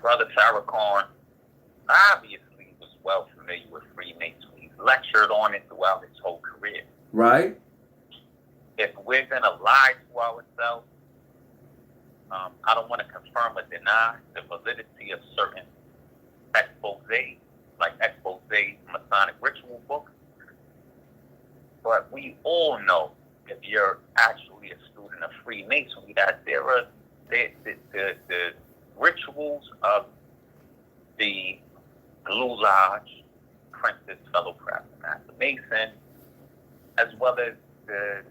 Brother Farrakhan obviously was well familiar with Freemasonry. He's lectured on it throughout his whole career. Right. If we're going to lie to ourselves, I don't want to confirm or deny the validity of certain exposés, like exposé Masonic ritual books. But we all know, if you're actually a student of Freemasonry, that there are the rituals of the Blue Lodge, Apprentice, Fellow Craftsman, Master Mason, as well as the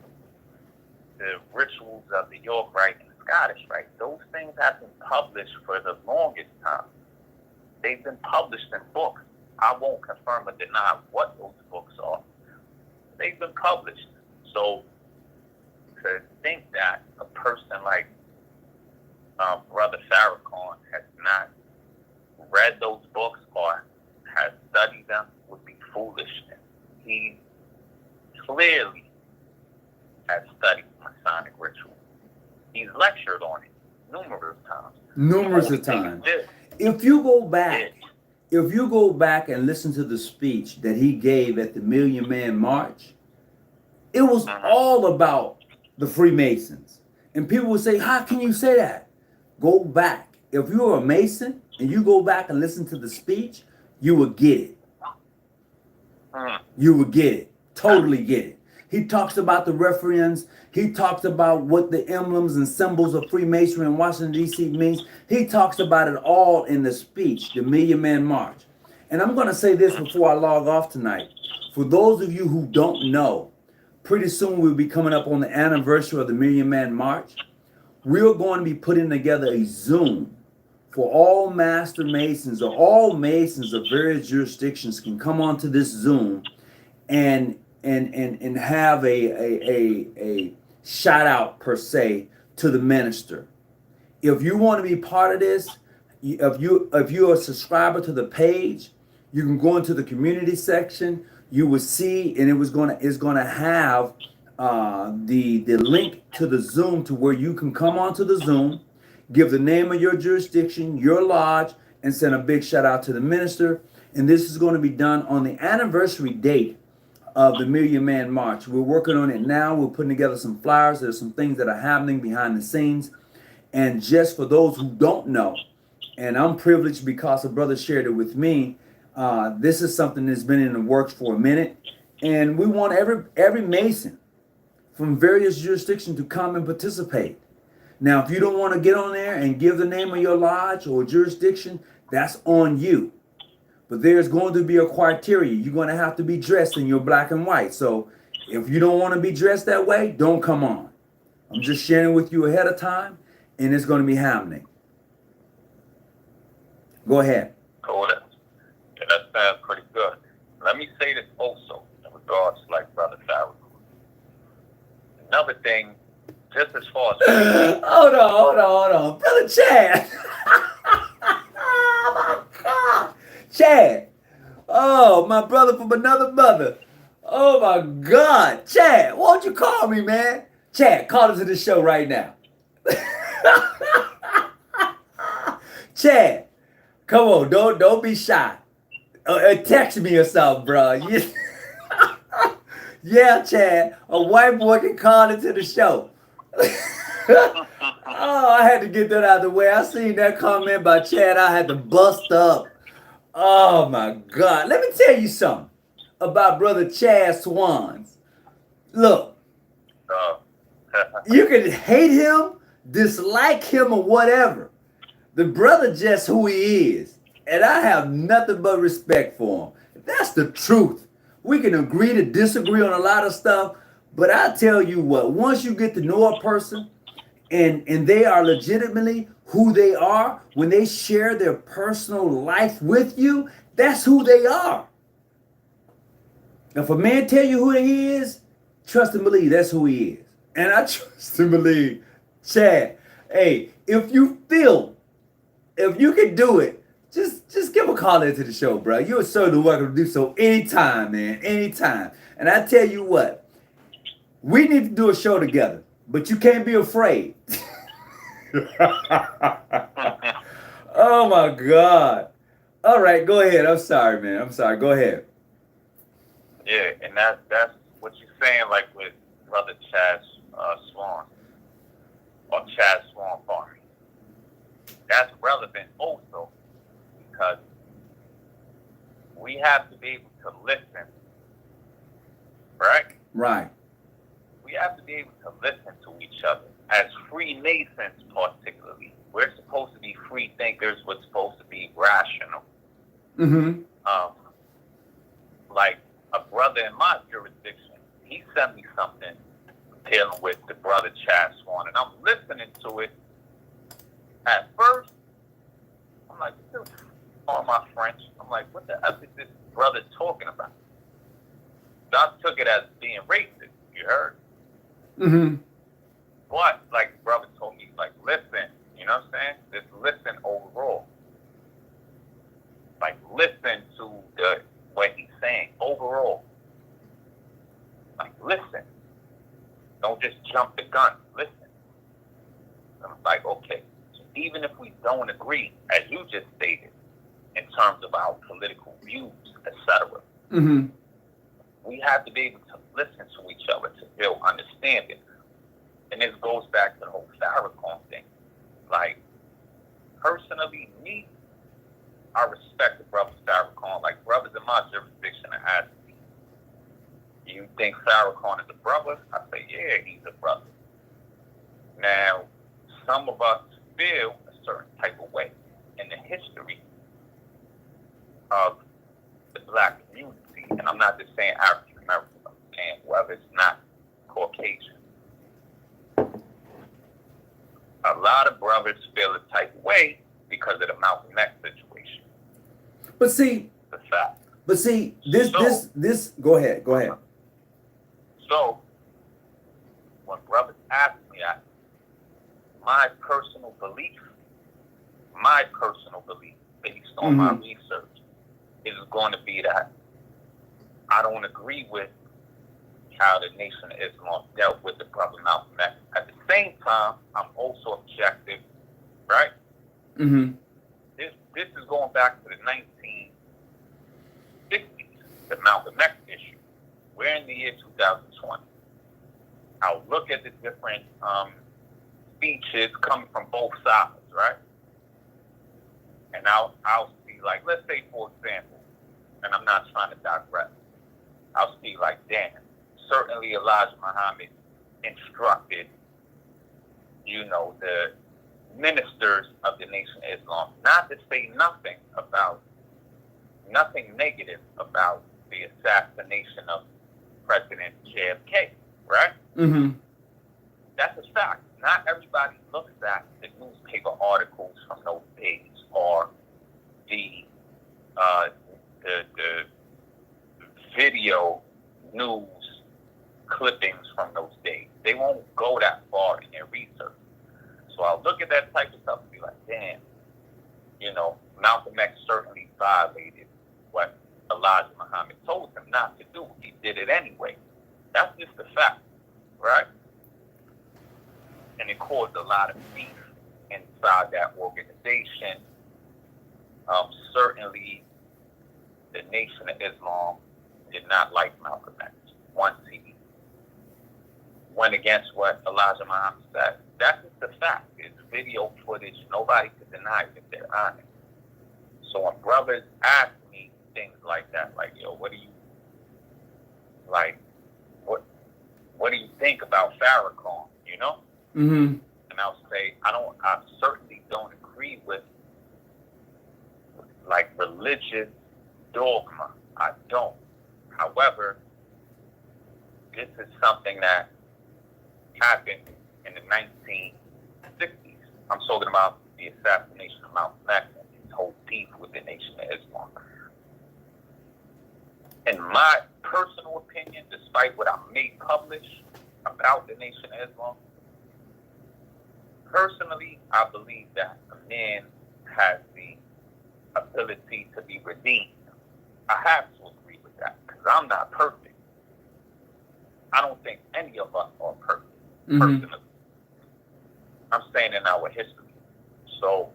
rituals of the York Rite and the Scottish Rite. Those things have been published for the longest time. They've been published in books. I won't confirm or deny what those books are. They've been published. So to think that a person like Brother Farrakhan has not read those books or has studied them would be foolishness. He clearly has studied Masonic ritual. He's lectured on it numerous times. If you go back and listen to the speech that he gave at the Million Man March, it was all about the Freemasons. And people would say, how can you say that? Go back. If you're a Mason and you go back and listen to the speech, you will get it. You will get it. Totally get it. He talks about the referends. He talks about what the emblems and symbols of Freemasonry in Washington, D.C. means. He talks about it all in the speech, the Million Man March. And I'm going to say this before I log off tonight. For those of you who don't know, pretty soon we'll be coming up on the anniversary of the Million Man March. We're going to be putting together a Zoom for all Master Masons or all Masons of various jurisdictions can come onto this Zoom and have a shout out per se to the minister. If you want to be part of this, if you're a subscriber to the page, you can go into the community section. You will see, and it's going to have the link to the Zoom to where you can come onto the Zoom, give the name of your jurisdiction, your lodge, and send a big shout out to the minister. And this is going to be done on the anniversary date of the Million Man March. We're working on it now. We're putting together some flyers. There's some things that are happening behind the scenes. And just for those who don't know, and I'm privileged because a brother shared it with me, this is something that's been in the works for a minute. And we want every Mason from various jurisdictions to come and participate. Now, if you don't want to get on there and give the name of your lodge or jurisdiction, that's on you. But there's going to be a criteria. You're going to have to be dressed in your black and white. So if you don't want to be dressed that way, don't come on. I'm just sharing with you ahead of time, and it's going to be happening. Go ahead. Cool. Yeah, that sounds pretty good. Let me say this also in regards to like Brother Farrakhan. Another thing, just as far as hold on, Brother Chad. Oh my God, Chad. Oh, my brother from another mother. Oh my God, Chad. Won't you call me, man? Chad, call into the show right now. Chad, come on, don't be shy. Text me or something, bro. Yeah, Chad, a white boy can call into the show. Oh, I had to get that out of the way. I seen that comment by Chad. I had to bust up. Oh my God. Let me tell you something about Brother Chad Swans. Look, Uh, you can hate him, dislike him, or whatever. The brother just who he is. And I have nothing but respect for him. That's the truth. We can agree to disagree on a lot of stuff, but I tell you what, once you get to know a person and they are legitimately who they are, when they share their personal life with you, that's who they are. If a man tell you who he is, trust and believe that's who he is. And I trust and believe, Chad, hey, if you can do it, just give a call into the show, bro. You're certainly welcome to do so anytime, man. Anytime. And I tell you what, we need to do a show together, but you can't be afraid. Oh my God. All right, go ahead. I'm sorry, man. I'm sorry. Go ahead. yeah, and that's what you're saying, like with Brother Chad Swan or Chad Swan Farm. That's relevant also because we have to be able to listen, right? Right. We have to be able to listen to each other. As Freemasons, particularly, we're supposed to be free thinkers. We're supposed to be rational. Mm-hmm. Like a brother in my jurisdiction, he sent me something dealing with the brother Chad Swan, and I'm listening to it. At first, I'm like, this is on my French. I'm like, what the F is this brother talking about? So I took it as being racist, you heard? Mm-hmm. But, like, the brother told me, like, listen, you know what I'm saying? Just listen overall. Like, listen to what he's saying overall. Like, listen. Don't just jump the gun. Listen. And I'm like, okay. Even if we don't agree, as you just stated, in terms of our political views, etc., Mm-hmm. we have to be able to listen to each other to build understanding. And this goes back to the whole Farrakhan thing. Like, personally, me, I respect the brother Farrakhan. Like, brothers in my jurisdiction are asking me, do you think Farrakhan is a brother? I say, yeah, he's a brother. Now, some of us feel a certain type of way in the history of the black community. And I'm not just saying African American, I'm saying whether it's not Caucasian. A lot of brothers feel a type of way because of the Malcolm X situation. But see, The fact. this. Go ahead. So, when brothers ask me, my personal belief, based on my research, is going to be that I don't agree with how the Nation of Islam dealt with the brother Malcolm X. At the same time, I'm also objective, right? Mm-hmm. This is going back to the 1960s, the Malcolm X issue. We're in the year 2020. I'll look at the different speeches coming from both sides, right? And I'll see, like, let's say, for example, and I'm not trying to digress, I'll see, like, damn, certainly Elijah Muhammad instructed, the ministers of the Nation of Islam not to say nothing negative about the assassination of President JFK, right? Mm-hmm. That's a fact. Not everybody looks at the newspaper articles from those days or the video news clippings from those days. They won't go that far in their research. So I'll look at that type of stuff and be like, damn, Malcolm X certainly violated what Elijah Muhammad told him not to do. He did it anyway. That's just a fact, right? And it caused a lot of beef inside that organization. Certainly, the Nation of Islam did not like Malcolm X once he went against what Elijah Muhammad said. That's just a fact. It's video footage. Nobody can deny it if they're honest. So when brothers ask me things like that, like, yo, what do you think about Farrakhan, you know? Mm-hmm. And I'll say, I certainly don't agree with like religious dogma. I don't. However, this is something that happened in the 1960s. I'm talking about the assassination of Malcolm X and his whole beef with the Nation of Islam. In my personal opinion, despite what I may publish about the Nation of Islam, personally, I believe that a man has the ability to be redeemed. I have to agree with that because I'm not perfect. I don't think any of us are perfect, personally. I'm saying in our history. So,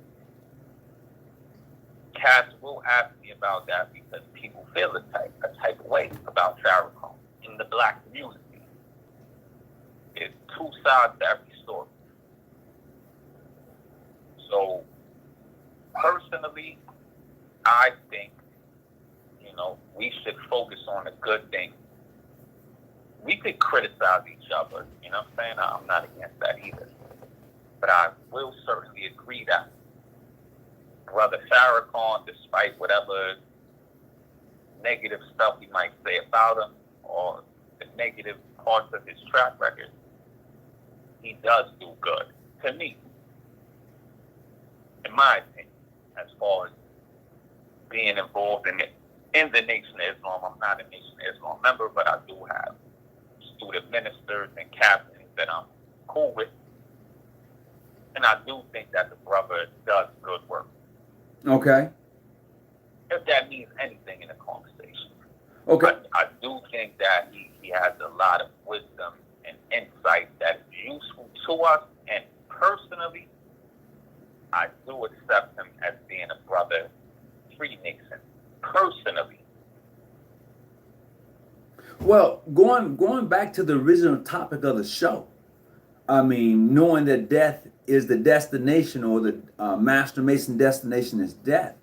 cats will ask me about that because people feel a type of way about Farrakhan in the black community. There's two sides to every story. So, personally, I think, we should focus on the good things. We could criticize each other, you know what I'm saying? I'm not against that either. But I will certainly agree that Brother Farrakhan, despite whatever negative stuff we might say about him or the negative parts of his track record, he does do good, to me, in my opinion, as far as being involved in the Nation of Islam. I'm not a Nation of Islam member, but I do have student ministers and captains that I'm cool with. And I do think that the brother does good work. Okay. If that means anything in a conversation. Okay. But I do think that he has a lot of wisdom and insight that is useful to us. And personally, I do accept him as being a brother Freemason. Personally. Well, going back to the original topic of the show, I mean, knowing that death is the destination, or the Master Mason destination is death.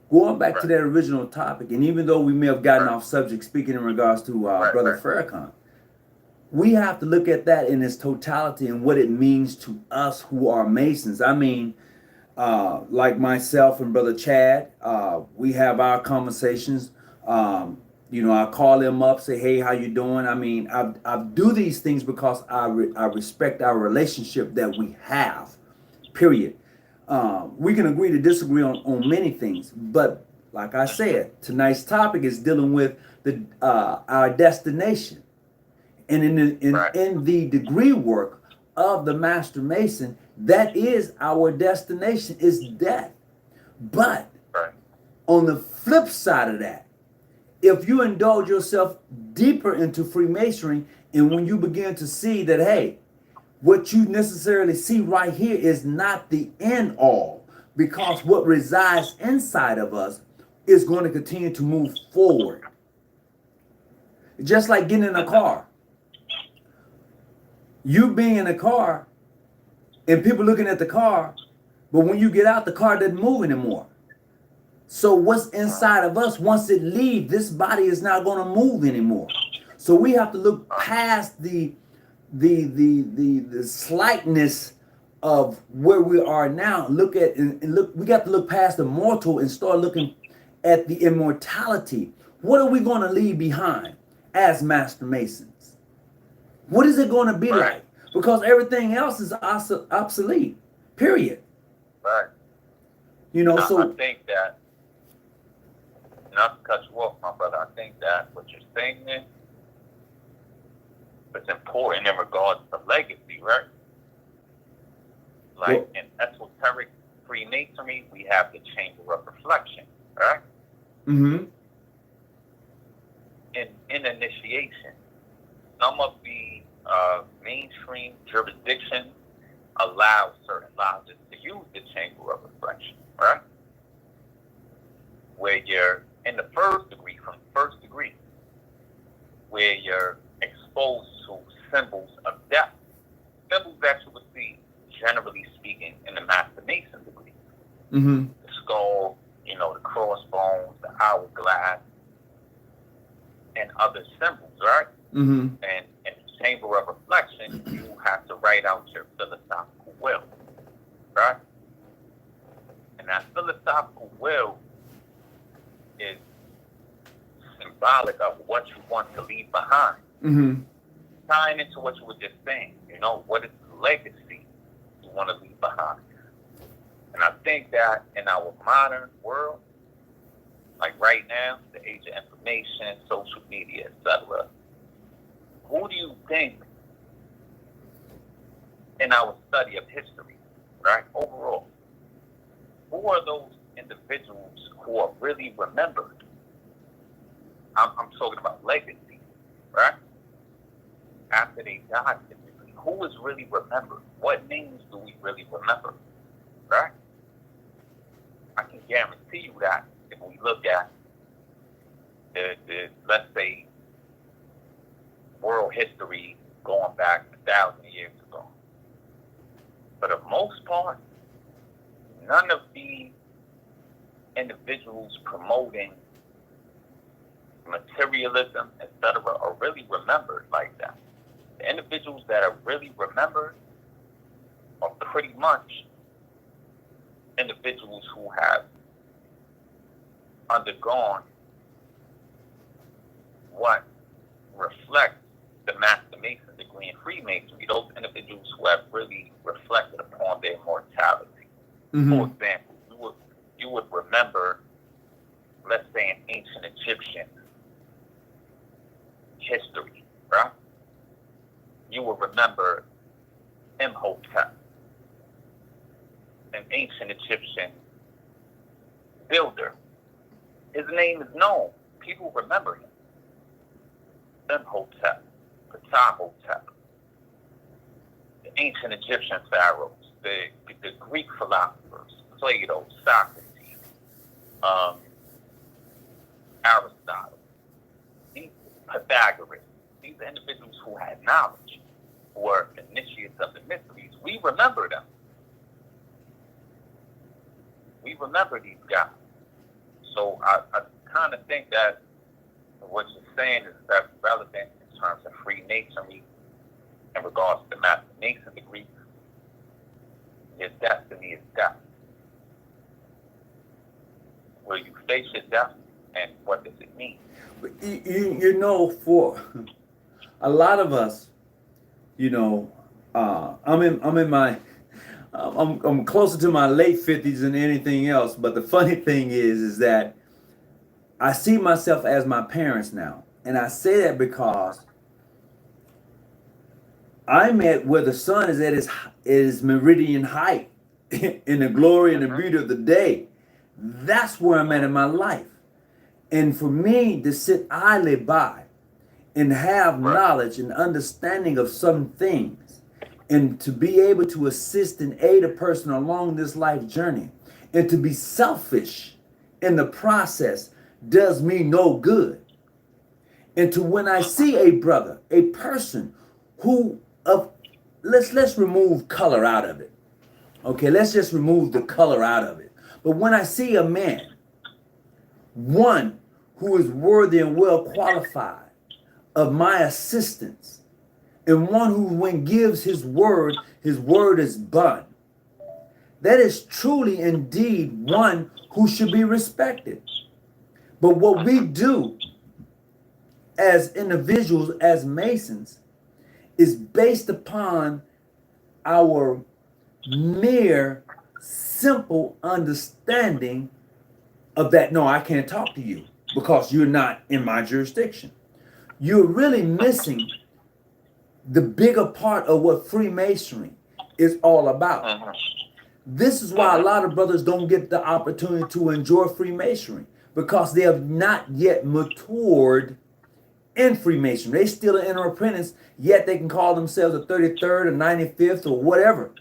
Going back to that original topic, and even though we may have gotten off subject speaking in regards to Brother Farrakhan, we have to look at that in its totality and what it means to us who are Masons. I mean, like myself and Brother Chad, we have our conversations. I call him up, say, hey, how you doing? I mean, I do these things because I respect our relationship that we have, period. We can agree to disagree on many things, but like I said, tonight's topic is dealing with our destination. And in the degree work of the Master Mason, that is our destination, is death. But on the flip side of that, if you indulge yourself deeper into Freemasonry, and when you begin to see that, hey, what you necessarily see right here is not the end all, because what resides inside of us is going to continue to move forward. Just like getting in a car. You being in a car and people looking at the car, but when you get out, the car doesn't move anymore. So what's inside of us, once it leaves, this body is not going to move anymore. So we have to look past the slightness of where we are now. Look at and look. We got to look past the mortal and start looking at the immortality. What are we going to leave behind as Master Masons? What is it going to be like? Because everything else is obsolete. Period. Right. So I think that, not to cut you off, my brother, I think that what you're saying is, it's important in regards to legacy, right? Like in esoteric Freemasonry, we have the chamber of reflection, right? Mm-hmm. In initiation, some of the mainstream jurisdictions allow certain lodges to use the chamber of reflection, right? Where you're in the first degree, from first degree, where you're exposed to symbols of death. Symbols that you would see, generally speaking, in the Master Mason degree. Mm-hmm. The skull, the crossbones, the hourglass, and other symbols, right? Mm-hmm. And in the chamber of reflection, you have to write out your philosophical will, right? And that philosophical will is symbolic of what you want to leave behind. Mm-hmm. Tying into what you were just saying, what is the legacy you want to leave behind? And I think that in our modern world, like right now, the age of information, social media, etc., who do you think in our study of history, right, overall, who are those individuals who are really remembered? I'm talking about legacy, right? After they died, who is really remembered? What names do we really remember, right? I can guarantee you that if we look at the let's say, world history going back 1,000 years ago, for the most part, none of the individuals promoting materialism, etc., are really remembered like that. The individuals that are really remembered are pretty much individuals who have undergone what reflects the Master Mason degree in Freemasonry, those individuals who have really reflected upon their mortality. Mm-hmm. For example, you would remember, let's say, an ancient Egyptian history, right? You will remember Imhotep, an ancient Egyptian builder. His name is known. People remember him. Imhotep, Ptahotep, the ancient Egyptian pharaohs, the Greek philosophers, Plato, Socrates, Aristotle, Pythagoras. These are individuals who had knowledge, who were initiates of the mysteries. We remember them. We remember these guys. So I kind of think that what you're saying is very relevant in terms of Freemasonry in regards to the Master Mason degree. Your destiny is death. Will you face your death, and what does it mean? For a lot of us, I'm closer to my late 50s than anything else. But the funny thing is that I see myself as my parents now, and I say that because I'm at where the sun is at its meridian height in the glory and the beauty of the day. That's where I'm at in my life. And for me to sit idly by and have knowledge and understanding of some things, and to be able to assist and aid a person along this life journey, and to be selfish in the process, does me no good. And to when I see a brother, a person who let's remove color out of it. Okay, let's just remove the color out of it. But when I see a man, one who is worthy and well qualified of my assistance, and one who, when gives his word is bond. That is truly indeed one who should be respected. But what we do as individuals, as Masons, is based upon our mere simple understanding of that. No, I can't talk to you because you're not in my jurisdiction. You're really missing the bigger part of what Freemasonry is all about. This is why a lot of brothers don't get the opportunity to enjoy Freemasonry, because they have not yet matured in Freemasonry. They still an inner apprentice, yet they can call themselves a 33rd or 95th or whatever,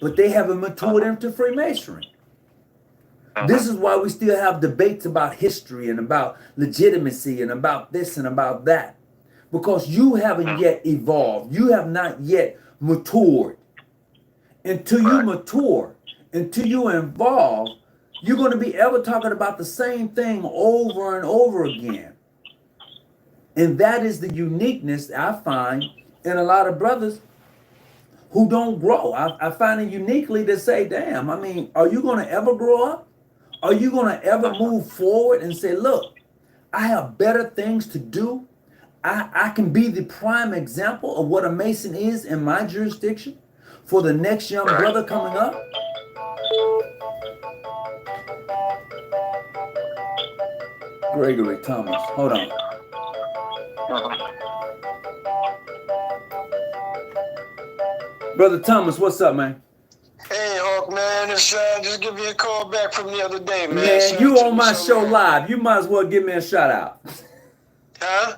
but they haven't matured into Freemasonry. This is why we still have debates about history and about legitimacy and about this and about that, because you haven't yet evolved. You have not yet matured. Until you mature, until you evolve, you're going to be ever talking about the same thing over and over again. And that is the uniqueness I find in a lot of brothers who don't grow. I find it uniquely to say, damn, I mean, are you going to ever grow up? Are you going to ever move forward and say, look, I have better things to do? I can be the prime example of what a Mason is in my jurisdiction for the next young brother coming up? Gregory Thomas, hold on. Brother Thomas, what's up, man? Hey, Hawk, man, it's just give me a call back from the other day, man. Man, you on my show live. You might as well give me a shout out. Huh?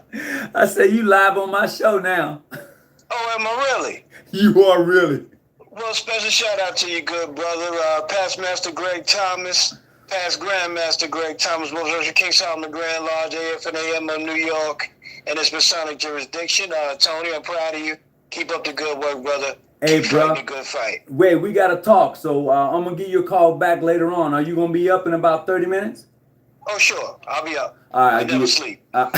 I say you live on my show now. Oh, am I really? You are really. Well, special shout out to you, good brother. Past Master Greg Thomas, past Grandmaster Greg Thomas, Most Worshipful King Solomon Grand Lodge, AF and AM of New York, and its Masonic jurisdiction. Tony, I'm proud of you. Keep up the good work, brother. Hey, Keep bro. fighting a good fight. Wait, we got to talk. So I'm going to give you a call back later on. Are you going to be up in about 30 minutes? Oh, sure. I'll be up. All right. I never sleep. I'll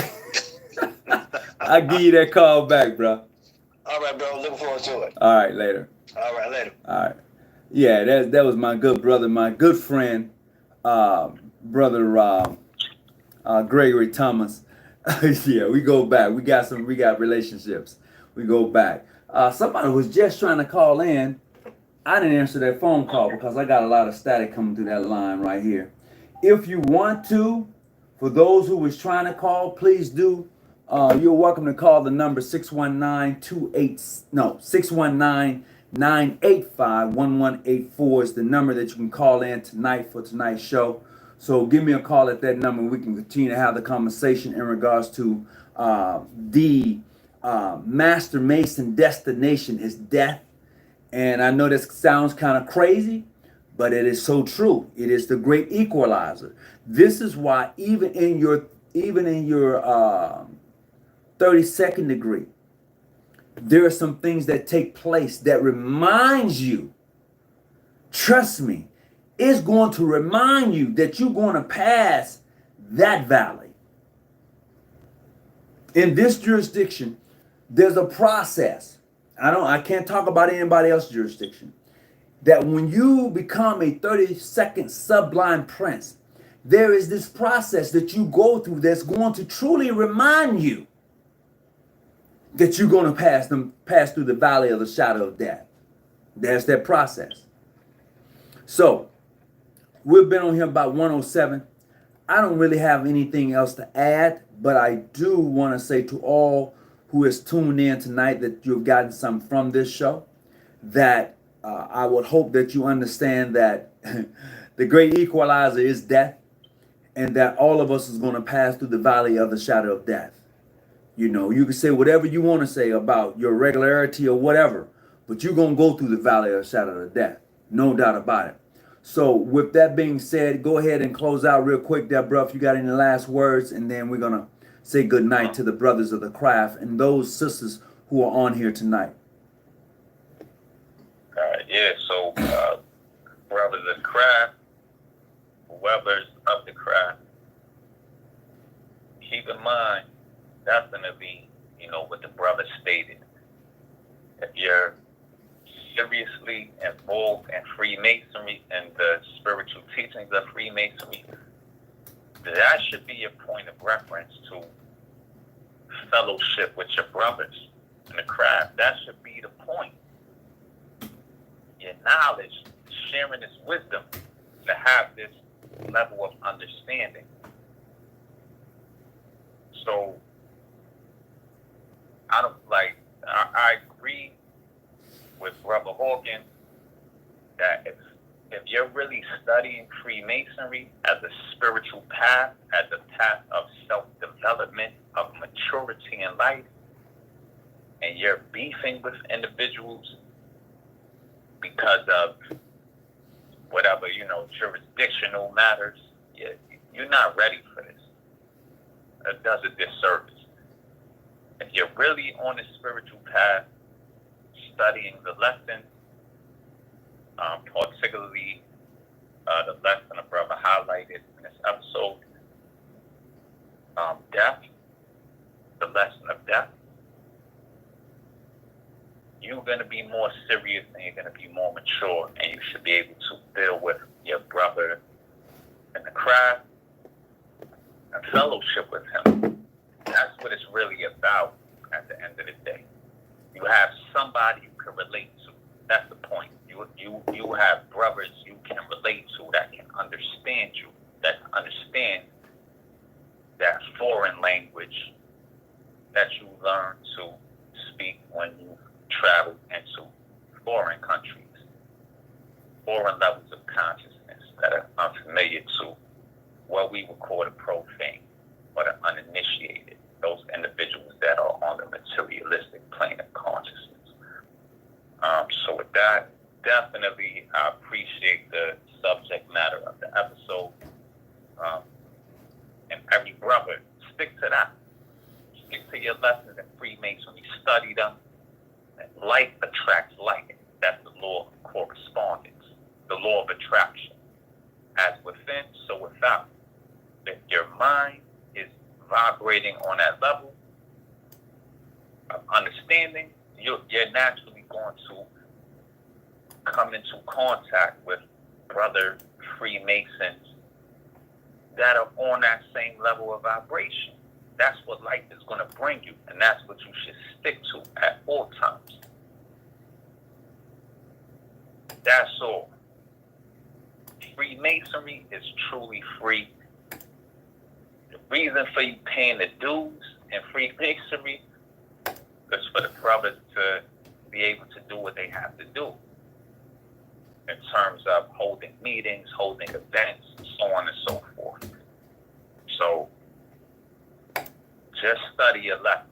give you that call back, bro. All right, bro. Looking forward to it. All right, later. All right, later. All right. Yeah, that was my good brother, my good friend, brother Gregory Thomas. Yeah, we go back. We got relationships. We go back. Somebody was just trying to call in. I didn't answer that phone call because I got a lot of static coming through that line right here. If you want to, for those who was trying to call, please do. You're welcome to call the number 619-985-1184 is the number that you can call in tonight for tonight's show. So give me a call at that number. We can continue to have the conversation in regards to the Master Mason destination is death. And I know this sounds kind of crazy, but it is so true. It is the great equalizer. This is why even in your 32nd degree, there are some things that take place that reminds you, trust me, it's going to remind you that you're going to pass that valley. In this jurisdiction, there's a process. I can't talk about anybody else's jurisdiction. That when you become a 32nd sublime prince, there is this process that you go through that's going to truly remind you that you're going to pass through the valley of the shadow of death. There's that process. So, we've been on here about 107. I don't really have anything else to add, but I do want to say to all who has tuned in tonight that you've gotten something from this show, that I would hope that you understand that the great equalizer is death, and that all of us is going to pass through the valley of the shadow of death. You know, you can say whatever you want to say about your regularity or whatever, but you're going to go through the valley of the shadow of death. No doubt about it. So with that being said, go ahead and close out real quick there, bro, if you got any last words, and then we're going to say good night to the brothers of the craft and those sisters who are on here tonight. Yeah, so brothers of the craft, whoever's of the craft, keep in mind, definitely, what the brother stated. If you're seriously involved in Freemasonry and the spiritual teachings of Freemasonry, that should be your point of reference to fellowship with your brothers in the craft. That should be the point. Your knowledge, sharing this wisdom, to have this level of understanding. So, I agree with Brother Hawkins that if you're really studying Freemasonry as a spiritual path, as a path of self-development, of maturity in life, and you're beefing with individuals because of whatever, jurisdictional matters, you're not ready for this. It does a disservice. If you're really on a spiritual path, studying the lessons, particularly the lesson of Brother highlighted in this episode, death, the lesson of death. You're going to be more serious and you're going to be more mature, and you should be able to deal with your brother in the craft and fellowship with him. That's what it's really about at the end of the day. You have somebody you can relate to. That's the point. You have brothers you can relate to that can understand you, that understand that foreign language that you learn to speak when you travel into foreign countries, foreign levels of consciousness that are unfamiliar to what we would call the profane or the uninitiated, those individuals that are on the materialistic plane of consciousness. So with that, definitely I appreciate the subject matter of the episode. And every brother, stick to that. Stick to your lessons in Freemasonry, study them. Like attracts like. That's the law of correspondence, the law of attraction. As within, so without. If your mind is vibrating on that level of understanding, you're naturally going to come into contact with brother Freemasons that are on that same level of vibration. That's what life is going to bring you, and that's what you should stick to at all times. That's all. Freemasonry is truly free. The reason for you paying the dues in Freemasonry is for the brothers to be able to do what they have to do in terms of holding meetings, holding events, so on and so forth. So just study your lessons.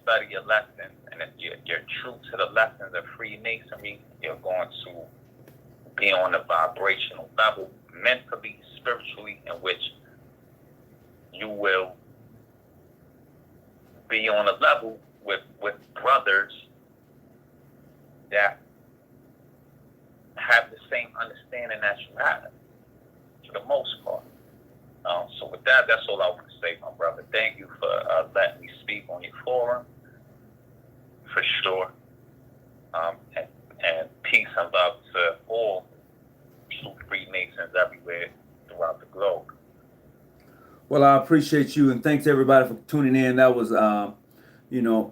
Study your lessons, and if you're true to the lessons of Freemasonry, you're going to be on a vibrational level, mentally, spiritually, in which you will be on a level with brothers that have the same understanding that you have, for the most part. So with that, that's all I want to say, my brother. Thank you for letting me speak on your forum, for sure. And peace and love to all true Freemasons everywhere throughout the globe. Well, I appreciate you, and thanks everybody for tuning in. That was,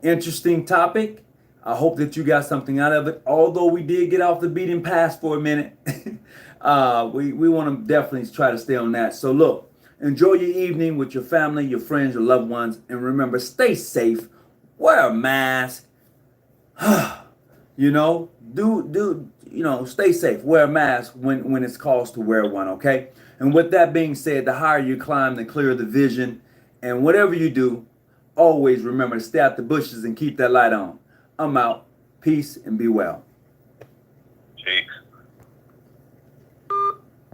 interesting topic. I hope that you got something out of it. Although we did get off the beaten path for a minute, we want to definitely try to stay on that. So look, enjoy your evening with your family, your friends, your loved ones, and remember, stay safe. Wear a mask. Stay safe. Wear a mask when it's caused to wear one, okay? And with that being said, the higher you climb, the clearer the vision. And whatever you do, always remember to stay out the bushes and keep that light on. I'm out. Peace and be well.